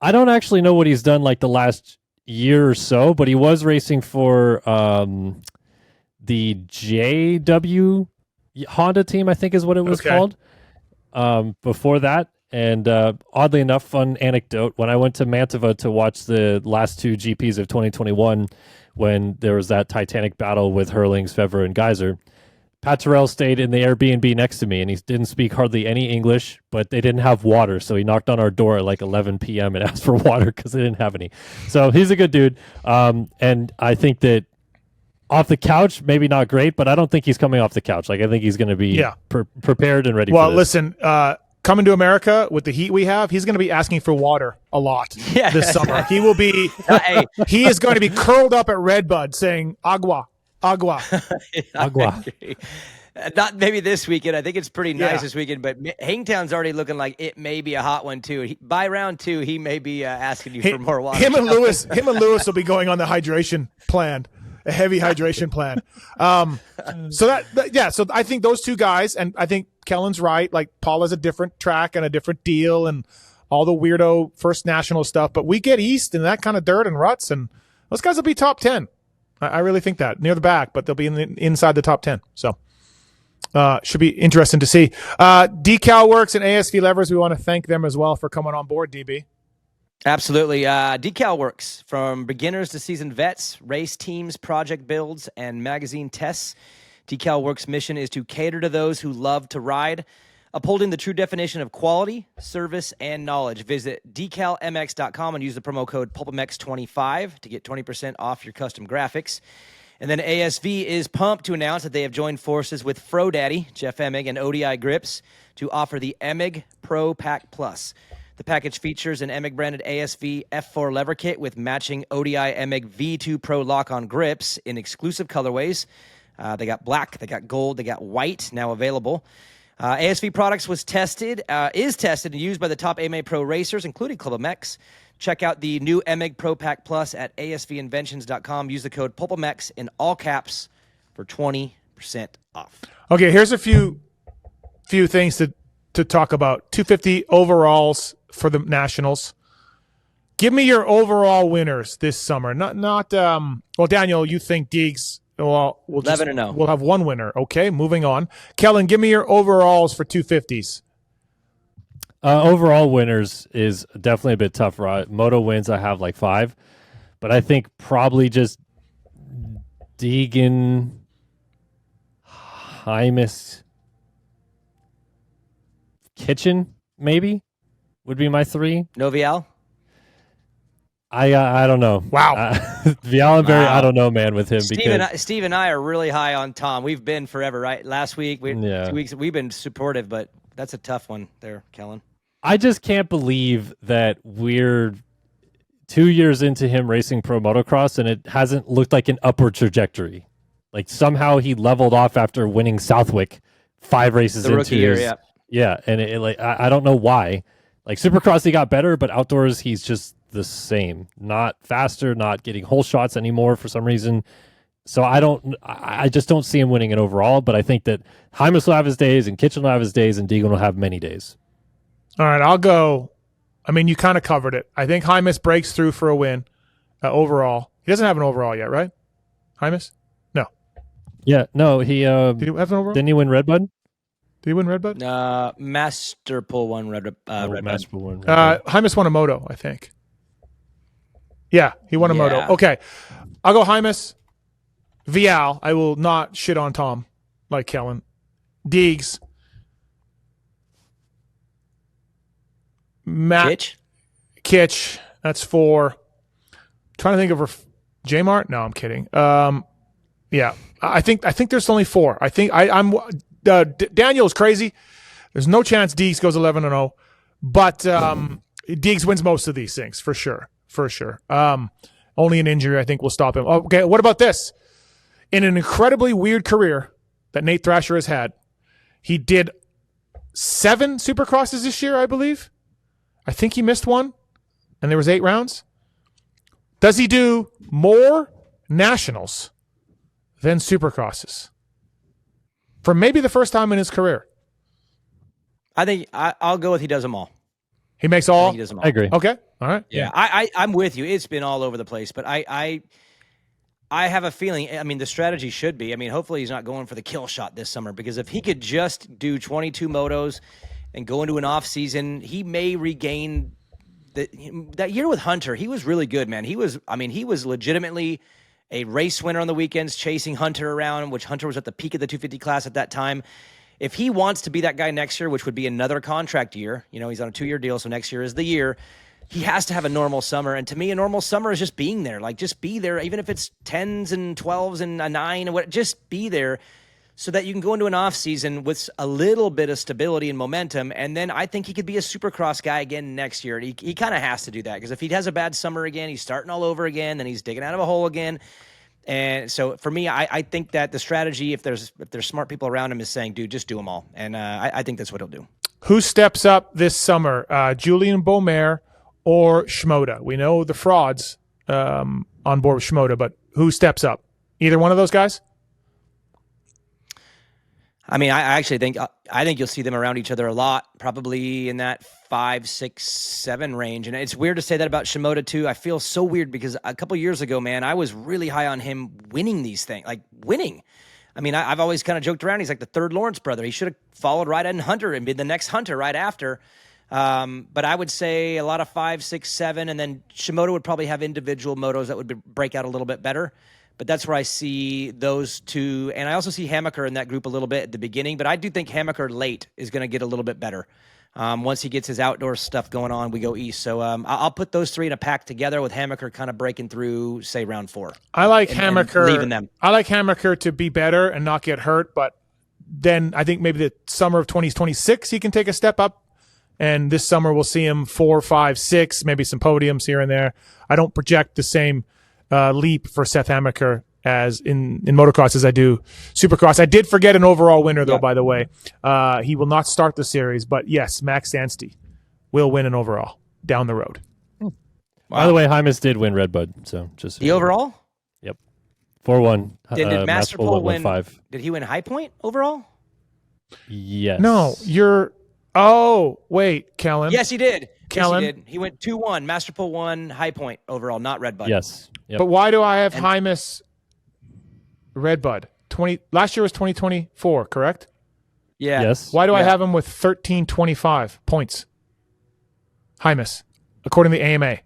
I don't actually know what he's done like the last year or so, but he was racing for the JW Honda team, I think is what it was called. Before that. And oddly enough, fun anecdote, when I went to Mantova to watch the last two GPs of 2021, when there was that titanic battle with Hurlings, Fevre, and Geyser, Paturel stayed in the Airbnb next to me, and he didn't speak hardly any English, but they didn't have water, so he knocked on our door at like 11 p.m. and asked for water because they didn't have any. So he's a good dude, and I think that off the couch, maybe not great, but I don't think he's coming off the couch. Like, I think he's going to be prepared and ready for this. Well, listen, coming to America with the heat we have, he's going to be asking for water a lot this summer. He will be he is going to be curled up at Redbud saying agua. Agua. Agua. Not maybe this weekend. I think it's pretty nice this weekend, but Hangtown's already looking like it may be a hot one too. By round 2, he may be asking you for more water. Him and Lewis will be going on the hydration plan, a heavy hydration plan. So I think those two guys, and I think Kellen's right. Like, Paul has a different track and a different deal, and all the weirdo First National stuff. But we get east and that kind of dirt and ruts, and those guys will be top 10. I really think that, near the back, but they'll be inside the top 10. So should be interesting to see. Decal Works and ASV Levers, we want to thank them as well for coming on board, DB. Absolutely. Decal Works, from beginners to seasoned vets, race teams, project builds, and magazine tests. Decal Works' mission is to cater to those who love to ride, upholding the true definition of quality, service, and knowledge. Visit decalmx.com and use the promo code PulpMX25 to get 20% off your custom graphics. And then ASV is pumped to announce that they have joined forces with FroDaddy, Jeff Emig, and ODI Grips to offer the Emig Pro Pack Plus. The package features an Emig-branded ASV F4 lever kit with matching ODI Emig V2 Pro lock-on grips in exclusive colorways. They got black, they got gold, they got white, now available. ASV Products is tested and used by the top AMA Pro racers, including ClubMX. Check out the new Emig Pro Pack Plus at asvinventions.com. Use the code PulpMX in all caps for 20% off. Okay, here's a few things to talk about. 250 overalls for the Nationals. Give me your overall winners this summer. Not well, Daniel, you think Deegs. Well, we'll 11-0. We'll have one winner. Okay, moving on. Kellen, give me your overalls for 250s. Overall winners is definitely a bit tough. Right? Moto wins, I have like 5, but I think probably just Deegan, Hymas, Kitchen maybe would be my 3. Novial? I don't know. Wow. Vialenberry, I don't know, man, with him. Steve and I are really high on Tom. We've been forever, right? Last week, 2 weeks, we've been supportive, but that's a tough one there, Kellen. I just can't believe that we're 2 years into him racing pro motocross and it hasn't looked like an upward trajectory. Like, somehow he leveled off after winning Southwick 5 races the into rookie year, yeah. And I don't know why. Like, Supercross, he got better, but outdoors, he's just the same. Not faster, not getting whole shots anymore for some reason. So I just don't see him winning it overall, but I think that Hymas will have his days and Kitchen will have his days and Deegan will have many days. All right, I'll go. I mean, you kind of covered it. I think Hymas breaks through for a win overall. He doesn't have an overall yet, right? Hymas? No. Yeah, no, he Did he have an overall? didn't he win Redbud? Did he win Redbud? Masterpool won Redbud. Masterpool won Redbud. Hymas won a moto, I think. Yeah, he won a moto. Yeah. Okay, I'll go Hymas. Vial, I will not shit on Tom like Kellen. Deegs. Kitch. That's 4. Trying to think of Jmart. No, I'm kidding. Yeah, I think there's only 4. I think I'm Daniel's crazy. There's no chance Deegs goes 11-0, but Deegs wins most of these things for sure. Only an injury I think will stop him. Okay, what about this? In an incredibly weird career that Nate Thrasher has had, he did 7 Supercrosses this year, I believe. I think he missed one, and there was 8 rounds. Does he do more Nationals than Supercrosses? For maybe the first time in his career. I think I'll go with he does them all. He makes all? He does them all. I agree. Okay, all right. Yeah, I'm with you. It's been all over the place, but I have a feeling, I mean, the strategy should be, hopefully he's not going for the kill shot this summer, because if he could just do 22 motos and go into an off season, he may regain that year with Hunter. He was really good, man. He was legitimately a race winner on the weekends, chasing Hunter around, which Hunter was at the peak of the 250 class at that time. If he wants to be that guy next year, which would be another contract year, he's on a 2-year deal, so next year is the year. He has to have a normal summer. And to me, a normal summer is just being there. Like, just be there, even if it's 10s and 12s and a 9 or what, just be there so that you can go into an off season with a little bit of stability and momentum. And then I think he could be a Supercross guy again next year. He kind of has to do that, because if he has a bad summer again, he's starting all over again, then he's digging out of a hole again. And so for me, I think that the strategy, if there's smart people around him, is saying, dude, just do them all. And I think that's what he'll do. Who steps up this summer? Julian Beaumer or Shimoda? We know the frauds on board with Shimoda, but who steps up? Either one of those guys? I mean, I actually think you'll see them around each other a lot, probably in that 5, 6, 7 range. And it's weird to say that about Shimoda too. I feel so weird because a couple years ago, man, I was really high on him winning these things, like winning. I mean, I've always kind of joked around. He's like the third Lawrence brother. He should have followed right in Hunter and been the next Hunter right after. But I would say a lot of 5, 6, 7, and then Shimoda would probably have individual motos that would break out a little bit better. But that's where I see those two. And I also see Hammaker in that group a little bit at the beginning. But I do think Hammaker late is going to get a little bit better. Once he gets his outdoor stuff going on, we go east. So I'll put those three in a pack together with Hammaker kind of breaking through, say, round 4. I like Hammaker. Leaving them. I like Hammaker to be better and not get hurt. But then I think maybe the summer of 2026 he can take a step up. And this summer we'll see him 4, 5, 6, maybe some podiums here and there. I don't project the same leap for Seth Hammaker as in motocross as I do Supercross. I did forget an overall winner, though, by the way. He will not start the series, but yes, Max Anstey will win an overall down the road. Wow. By the way, Hymas did win Redbud, so just the overall? Yep. 4-1. Did Masterpool win 5. Did he win High Point overall? Yes. No, you're oh, wait, Kellen. Yes, he did. Kellen. Yes, he did. He went 2-1. Masterpool won High Point overall, not Redbud. Yes. Yep. But why do I have Hymas Redbud? Last year was 2024, correct? Yeah. Yes. Why do I have him with 1325 points? Hymas, according to the AMA.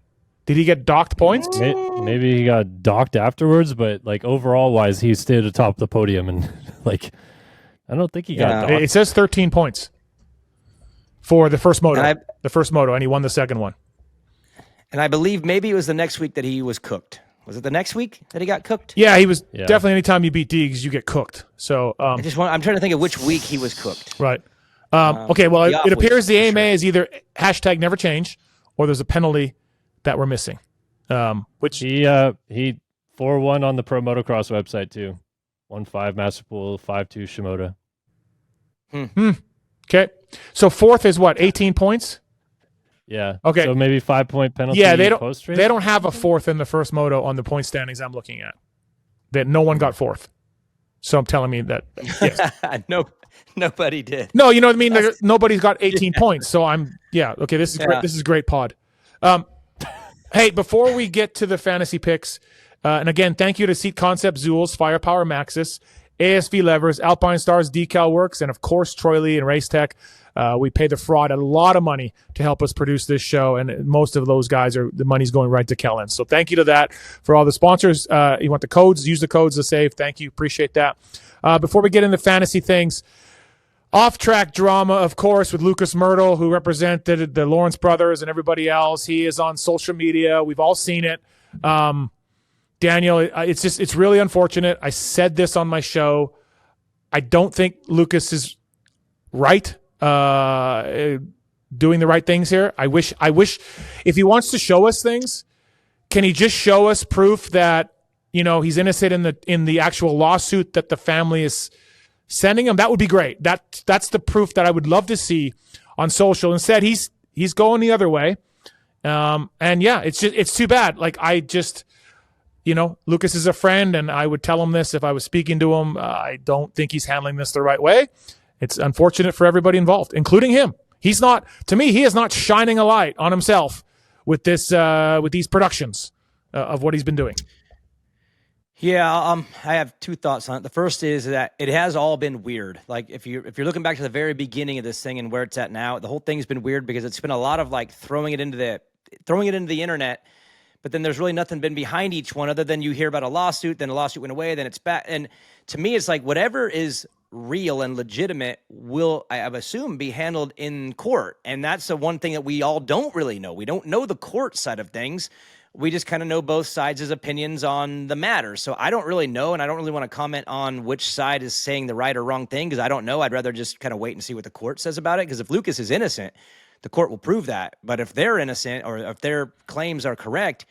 Did he get docked points? Maybe he got docked afterwards, but like overall wise, he stayed atop the podium, and like I don't think he got docked. It says 13 points for the first moto. And he won the second one. And I believe maybe it was the next week that he was cooked. Was it the next week that he got cooked? Yeah, he was definitely. Anytime you beat Deegs, you get cooked. So I'm trying to think of which week he was cooked. Right. Okay. Well, it appears the AMA is either hashtag never change or there's a penalty that we're missing. Which he 4-1 on the Pro Motocross website too. 1-5 Masterpool, 5-2 Shimoda. Okay. So fourth is what? 18 points. Yeah. Okay. So maybe 5-point penalty. Yeah, they don't. Post-race? They don't have a fourth in the first moto on the point standings I'm looking at. That no one got fourth. So I'm telling me that yes. No, nobody did. No, you know what I mean. Nobody's got 18 points. So okay. This is great. This is great pod. Hey, before we get to the fantasy picks, and again, thank you to Seat Concept, Zools, Firepower Maxxis, ASV Levers, Alpine Stars, Decal Works, and of course Troy Lee and Race Tech. We pay the fraud a lot of money to help us produce this show, and most of those guys the money's going right to Kellen. So thank you to that for all the sponsors. You want the codes? Use the codes to save. Thank you. Appreciate that. Before we get into fantasy things, off-track drama, of course, with Lucas Myrtle, who represented the Lawrence brothers and everybody else. He is on social media. We've all seen it. Daniel, it's really unfortunate. I said this on my show. I don't think Lucas is right. Doing the right things here. I wish if he wants to show us things, can he just show us proof that, he's innocent in the actual lawsuit that the family is sending him? That would be great. That's the proof that I would love to see on social. Instead, he's going the other way. And yeah, it's too bad. Like Lucas is a friend, and I would tell him this if I was speaking to him. I don't think he's handling this the right way. It's unfortunate for everybody involved, including him. He is not shining a light on himself with these productions of what he's been doing. Yeah, I have two thoughts on it. The first is that it has all been weird. Like if you're looking back to the very beginning of this thing and where it's at now, the whole thing's been weird because it's been a lot of like throwing it into the internet, but then there's really nothing been behind each one other than you hear about a lawsuit, then a lawsuit went away, then it's back. And to me, it's like whatever is real and legitimate will, I assume, be handled in court. And that's the one thing that we all don't really know. We don't know the court side of things. We just kind of know both sides' opinions on the matter. So I don't really know, and I don't really want to comment on which side is saying the right or wrong thing because I don't know. I'd rather just kind of wait and see what the court says about it because if Lucas is innocent, the court will prove that. But if they're innocent or if their claims are correct,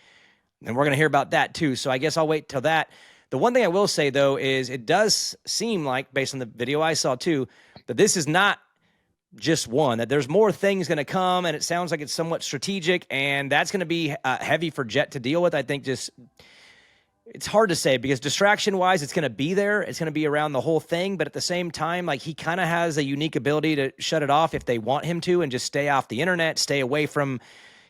then we're going to hear about that too. So I guess I'll wait till that. The one thing I will say, though, is it does seem like, based on the video I saw too, that this is not just one, that there's more things going to come, and it sounds like it's somewhat strategic, and that's going to be heavy for Jet to deal with. I think just it's hard to say because distraction-wise, it's going to be there. It's going to be around the whole thing, but at the same time, like he kind of has a unique ability to shut it off if they want him to and just stay off the internet, stay away from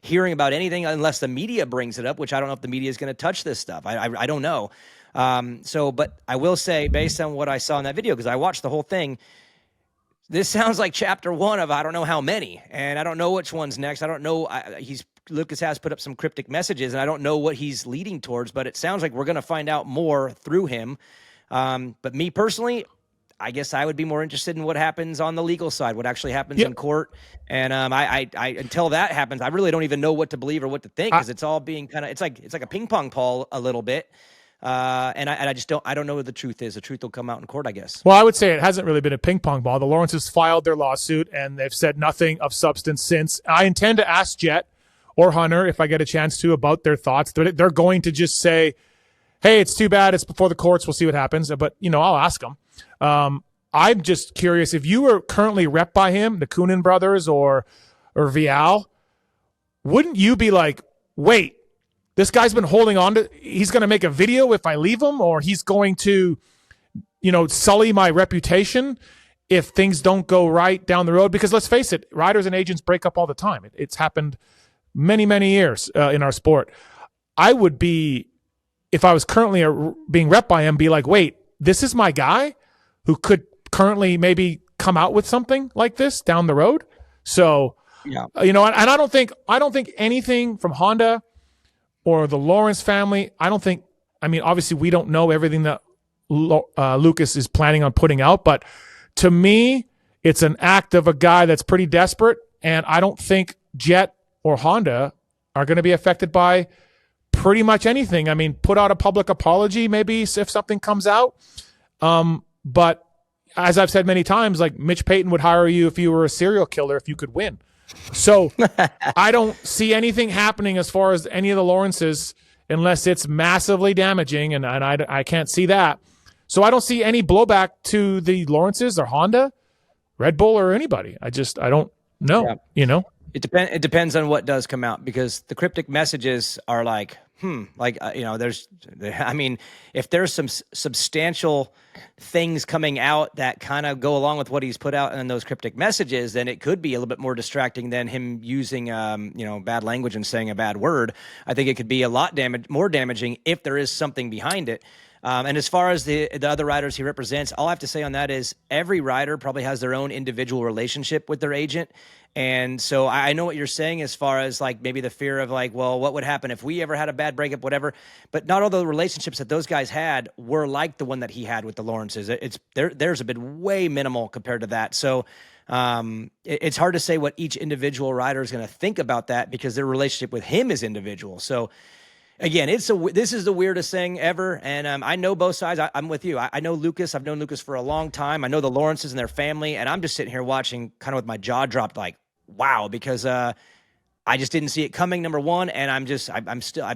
hearing about anything unless the media brings it up, which I don't know if the media is going to touch this stuff. I don't know. But I will say, based on what I saw in that video, because I watched the whole thing, this sounds like chapter one of I don't know how many, and I don't know which one's next. I don't know. Lucas has put up some cryptic messages, and I don't know what he's leading towards, but it sounds like we're going to find out more through him. But me personally, I guess I would be more interested in what happens on the legal side, what actually happens in court. And I until that happens, I really don't even know what to believe or what to think because it's all being kind of it's like a ping pong ball a little bit. And I just don't know what the truth is. The truth will come out in court, I guess. Well, I would say it hasn't really been a ping pong ball. The Lawrences filed their lawsuit, and they've said nothing of substance since. I intend to ask Jet or Hunter, if I get a chance to, about their thoughts. They're going to just say, hey, it's too bad. It's before the courts. We'll see what happens. But, I'll ask them. I'm just curious, if you were currently rep by him, the Coonan brothers or Vial, wouldn't you be like, wait, this guy's been holding on to, he's going to make a video if I leave him, or he's going to, sully my reputation if things don't go right down the road? Because let's face it, riders and agents break up all the time. It's happened many, many years in our sport. I would be, if I was currently being rep by him, be like, wait, this is my guy who could currently maybe come out with something like this down the road. So, and I don't think anything from Honda or the Lawrence family, obviously we don't know everything that Lucas is planning on putting out, but to me, it's an act of a guy that's pretty desperate, and I don't think Jet or Honda are going to be affected by pretty much anything. Put out a public apology maybe if something comes out. But as I've said many times, like Mitch Payton would hire you if you were a serial killer if you could win. So I don't see anything happening as far as any of the Lawrences unless it's massively damaging, and I can't see that. So I don't see any blowback to the Lawrences or Honda, Red Bull, or anybody. I don't know, It depends on what does come out, because the cryptic messages are like, if there's some substantial things coming out that kind of go along with what he's put out in those cryptic messages, then it could be a little bit more distracting than him using, bad language and saying a bad word. I think it could be a lot more damaging if there is something behind it. And as far as the other riders he represents, all I have to say on that is every rider probably has their own individual relationship with their agent. And so I know what you're saying as far as like maybe the fear of like, well, what would happen if we ever had a bad breakup, whatever. But not all the relationships that those guys had were like the one that he had with the Lawrences. Theirs have been way minimal compared to that. So it's hard to say what each individual rider is going to think about that because their relationship with him is individual. So again, this is the weirdest thing ever, and I know both sides. I'm with you. I know Lucas. I've known Lucas for a long time. I know the Lawrences and their family, and I'm just sitting here watching kind of with my jaw dropped like, wow, because I just didn't see it coming, number one, and I'm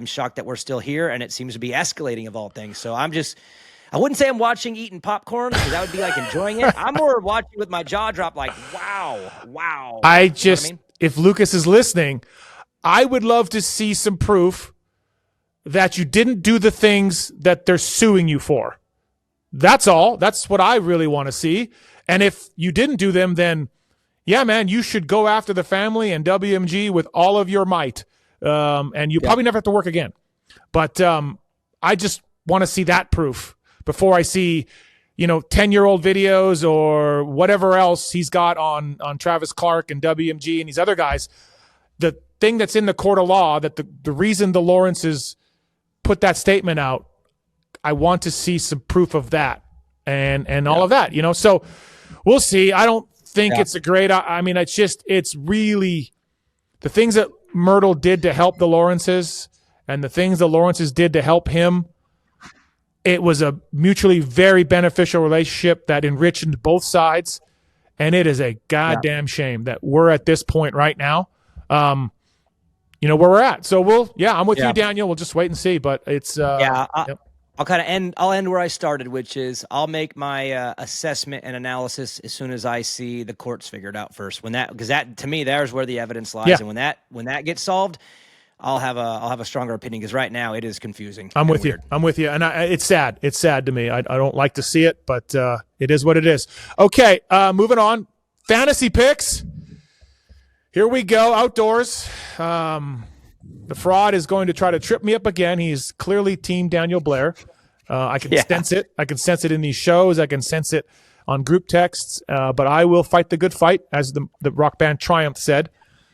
shocked that we're still here, and it seems to be escalating of all things. So I wouldn't say I'm watching eating popcorn because that would be like enjoying it. I'm more watching with my jaw dropped like, wow. If Lucas is listening, I would love to see some proof that you didn't do the things that they're suing you for. That's all. That's what I really want to see. And if you didn't do them, then yeah, man, you should go after the family and WMG with all of your might. And you probably never have to work again. But I just want to see that proof before I see, 10-year-old videos or whatever else he's got on Travis Clark and WMG and these other guys. The thing that's in the court of law, that the reason the Lawrences put that statement out, I want to see some proof of that and all of that, So we'll see. I don't think it's a great. I mean, it's really the things that Myrtle did to help the Lawrences and the things the Lawrences did to help him. It was a mutually very beneficial relationship that enriched both sides, and it is a goddamn shame that we're at this point right now. Where we're at. So I'm with you, Daniel. We'll just wait and see. But it's I'll kind of end. I'll end where I started, which is I'll make my assessment and analysis as soon as I see the courts figured out first. Because that to me, there's where the evidence lies, and when that gets solved, I'll have a stronger opinion. Because right now it is confusing. I'm with you, and it's sad. It's sad to me. I don't like to see it, but it is what it is. Okay, moving on. Fantasy picks. Here we go. Outdoors. The fraud is going to try to trip me up again. He's clearly Team Daniel Blair. I can sense it. I can sense it in these shows. I can sense it on group texts. But I will fight the good fight, as the rock band Triumph said.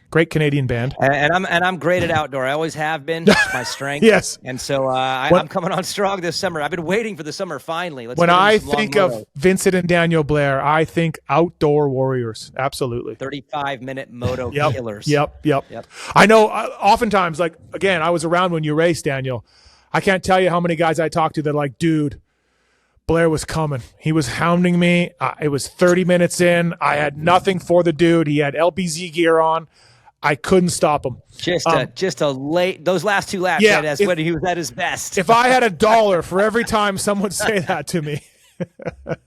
Great Canadian band. And I'm great at outdoor. I always have been. It's my strength. Yes. And so I'm coming on strong this summer. I've been waiting for the summer finally. When I think of Vincent and Daniel Blair, I think outdoor warriors. Absolutely. 35-minute moto killers. Yep. I know oftentimes, like, again, I was around when you raced, Daniel. I can't tell you how many guys I talked to that are like, dude, Blair was coming. He was hounding me. It was 30 minutes in. I had nothing for the dude. He had LBZ gear on. I couldn't stop him. Just a late those last two laps. That's when he was at his best. If I had $1 for every time someone would say that to me. The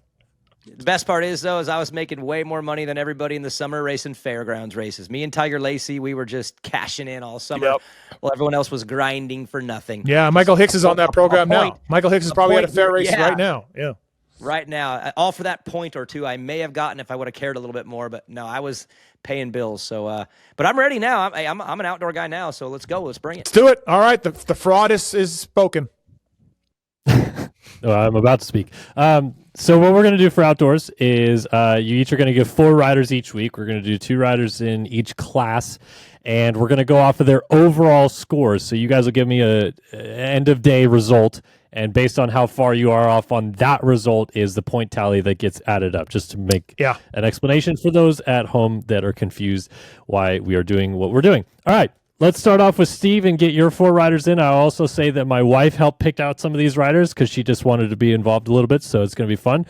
best part is I was making way more money than everybody in the summer racing fairgrounds races. Me and Tiger Lacey, we were just cashing in all summer. Yep. While everyone else was grinding for nothing. Yeah, Michael Hicks is on that program now. Michael Hicks is probably at a fair race right now. Yeah. Right now, all for that point or two I may have gotten if I would have cared a little bit more, but no, I was paying bills. So, but I'm ready now. I'm an outdoor guy now, so let's go. Let's bring it. Let's do it. All right, the fraud is spoken. I'm about to speak. So what we're going to do for outdoors is you each are going to give 4 riders each week. We're going to do 2 riders in each class, and we're going to go off of their overall scores. So you guys will give me a end of day result. And based on how far you are off on that result is the point tally that gets added up, just to make an explanation for those at home that are confused why we are doing what we're doing. All right, let's start off with Steve and get your 4 riders in. I'll also say that my wife helped pick out some of these riders because she just wanted to be involved a little bit, so it's going to be fun.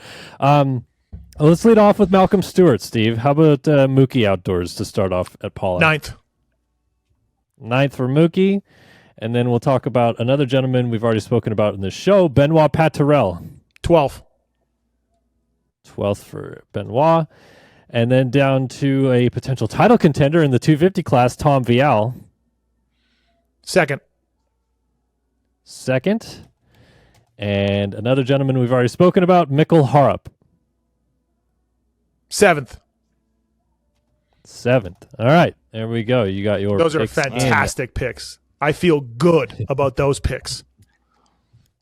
Let's lead off with Malcolm Stewart, Steve. How about Mookie Outdoors to start off at Paula? 9th for Mookie. And then we'll talk about another gentleman we've already spoken about in the show, Benoit Paturel. 12th for Benoit. And then down to a potential title contender in the 250 class, Tom Vial. 2nd. And another gentleman we've already spoken about, Mikkel Haarup. 7th. All right, there we go. You got your Those are fantastic picks. I feel good about those picks.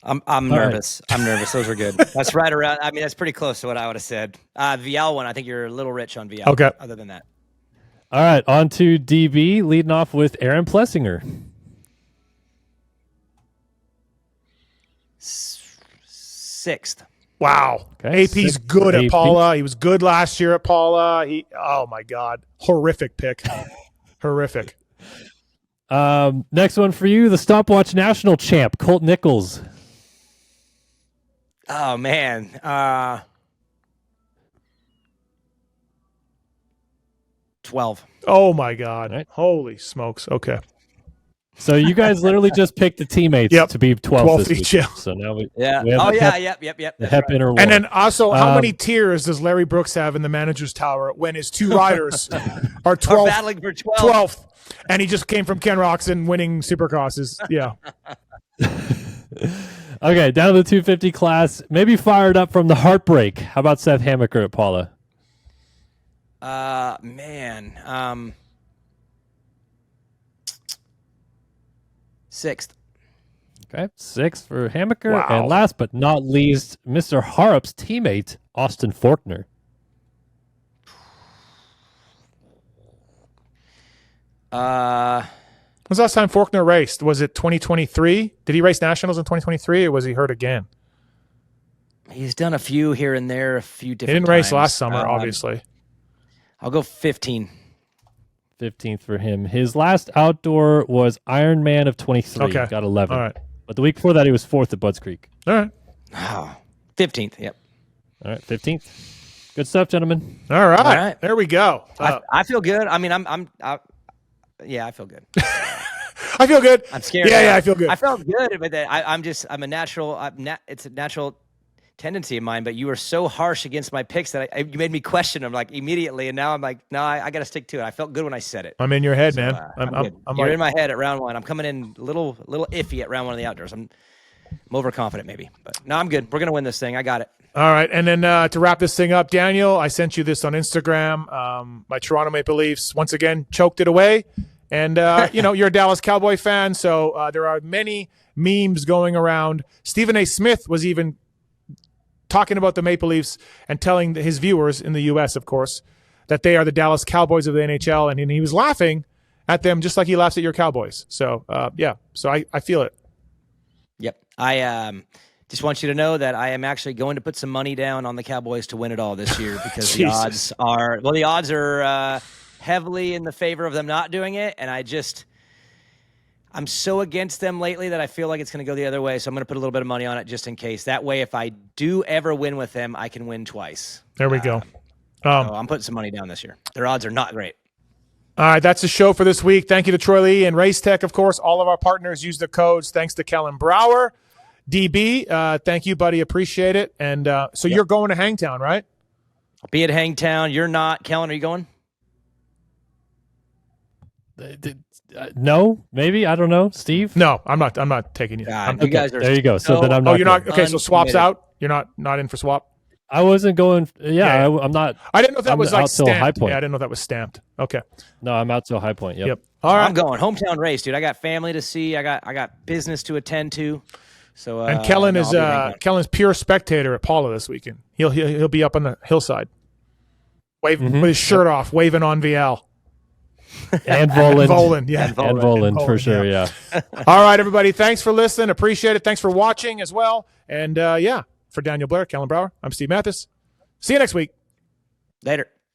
I'm nervous. Right. I'm nervous. Those are good. That's right around. I mean, that's pretty close to what I would have said. Vial one, I think you're a little rich on Vial. Okay. Other than that. All right, on to DB, leading off with Aaron Plessinger. 6th. Wow. Okay. AP's good at Paula. He was good last year at Paula. Oh, my God. Horrific pick. Horrific. Next one for you, the stopwatch national champ, Colt Nichols. Oh, man. 12. Oh, my God. Right. Holy smokes. Okay. So you guys literally just picked the teammates to be 12 this each. week. So now we have Yep. the Hep Inner War. And then also, how many tiers does Larry Brooks have in the manager's tower when his 2 riders are 12th? Battling for 12th. 12th. And he just came from Ken Roxon winning Supercrosses. Yeah. Okay, down to the 250 class. Maybe fired up from the heartbreak. How about Seth Hamaker at Paula? Man. 6th. Okay, 6 for Hammaker. Wow. And last but not least, Mr. Haarup's teammate, Austin Faulkner. When's the last time Faulkner raced? Was it 2023? Did he race nationals in 2023, or was he hurt again? He's done a few here and there, a few He different didn't race times. last summer, obviously. I'll go 15. 15th for him. His last outdoor was Ironman of 23. Okay. Got 11. All right. But the week before that, he was 4th at Budds Creek. All right. Oh, 15th. Yep. All right, 15th. Good stuff, gentlemen. All right. All right. There we go. I feel good. I mean, yeah, I feel good. I feel good. I'm scared. Yeah, I feel good. I felt good, but I'm a natural. It's a natural tendency of mine. But you were so harsh against my picks that you made me question them like immediately, and now I'm like, no, I got to stick to it. I felt good when I said it. I'm in your head, So, man. I'm You're like, in my head at round 1. I'm coming in a little iffy at round 1 of the outdoors. I'm overconfident maybe, but no, I'm good. We're gonna win this thing. I got it. all right. And then to wrap this thing up, Daniel, I sent you this on Instagram. My Toronto Maple Leafs once again choked it away. And, you're a Dallas Cowboy fan, so there are many memes going around. Stephen A. Smith was even talking about the Maple Leafs and telling his viewers in the U.S., of course, that they are the Dallas Cowboys of the NHL. And he was laughing at them just like he laughs at your Cowboys. So, so I feel it. Yep. I just want you to know that I am actually going to put some money down on the Cowboys to win it all this year because the odds are heavily in the favor of them not doing it, and I'm so against them lately that I feel like it's going to go the other way, so I'm going to put a little bit of money on it just in case. That way, if I do ever win with them, I can win twice. There we go. So I'm putting some money down this year. Their odds are not great. All right, that's the show for this week. Thank you to Troy Lee and Race Tech, of course. All of our partners use the codes. Thanks to Kellen Brower. DB, thank you, buddy. Appreciate it. And so You're going to Hangtown, right? I'll be at Hangtown. You're not. Kellen, are you going? No, maybe. I don't know. Steve? No, I'm not taking you. You guys are there you go. So then I'm not. Oh, you're not. Okay, so swaps uncommitted. out. You're not in for swap. I wasn't going. Yeah. I'm not. I didn't know if that I'm was like out till High stamped. Point. Yeah, I didn't know that was stamped. Okay. No, I'm out till High Point. Yep. All right. I'm going hometown race, dude. I got family to see. I got business to attend to. So And Kellen I'll be hanging out. Kellen's pure spectator at Paula this weekend. He'll be up on the hillside, waving with his shirt off, waving on VL. And Voland. Voland, yeah. And Voland, for Voland, sure, yeah. All right, everybody. Thanks for listening. Appreciate it. Thanks for watching as well. And for Daniel Blair, Kellen Brower, I'm Steve Matthes. See you next week. Later.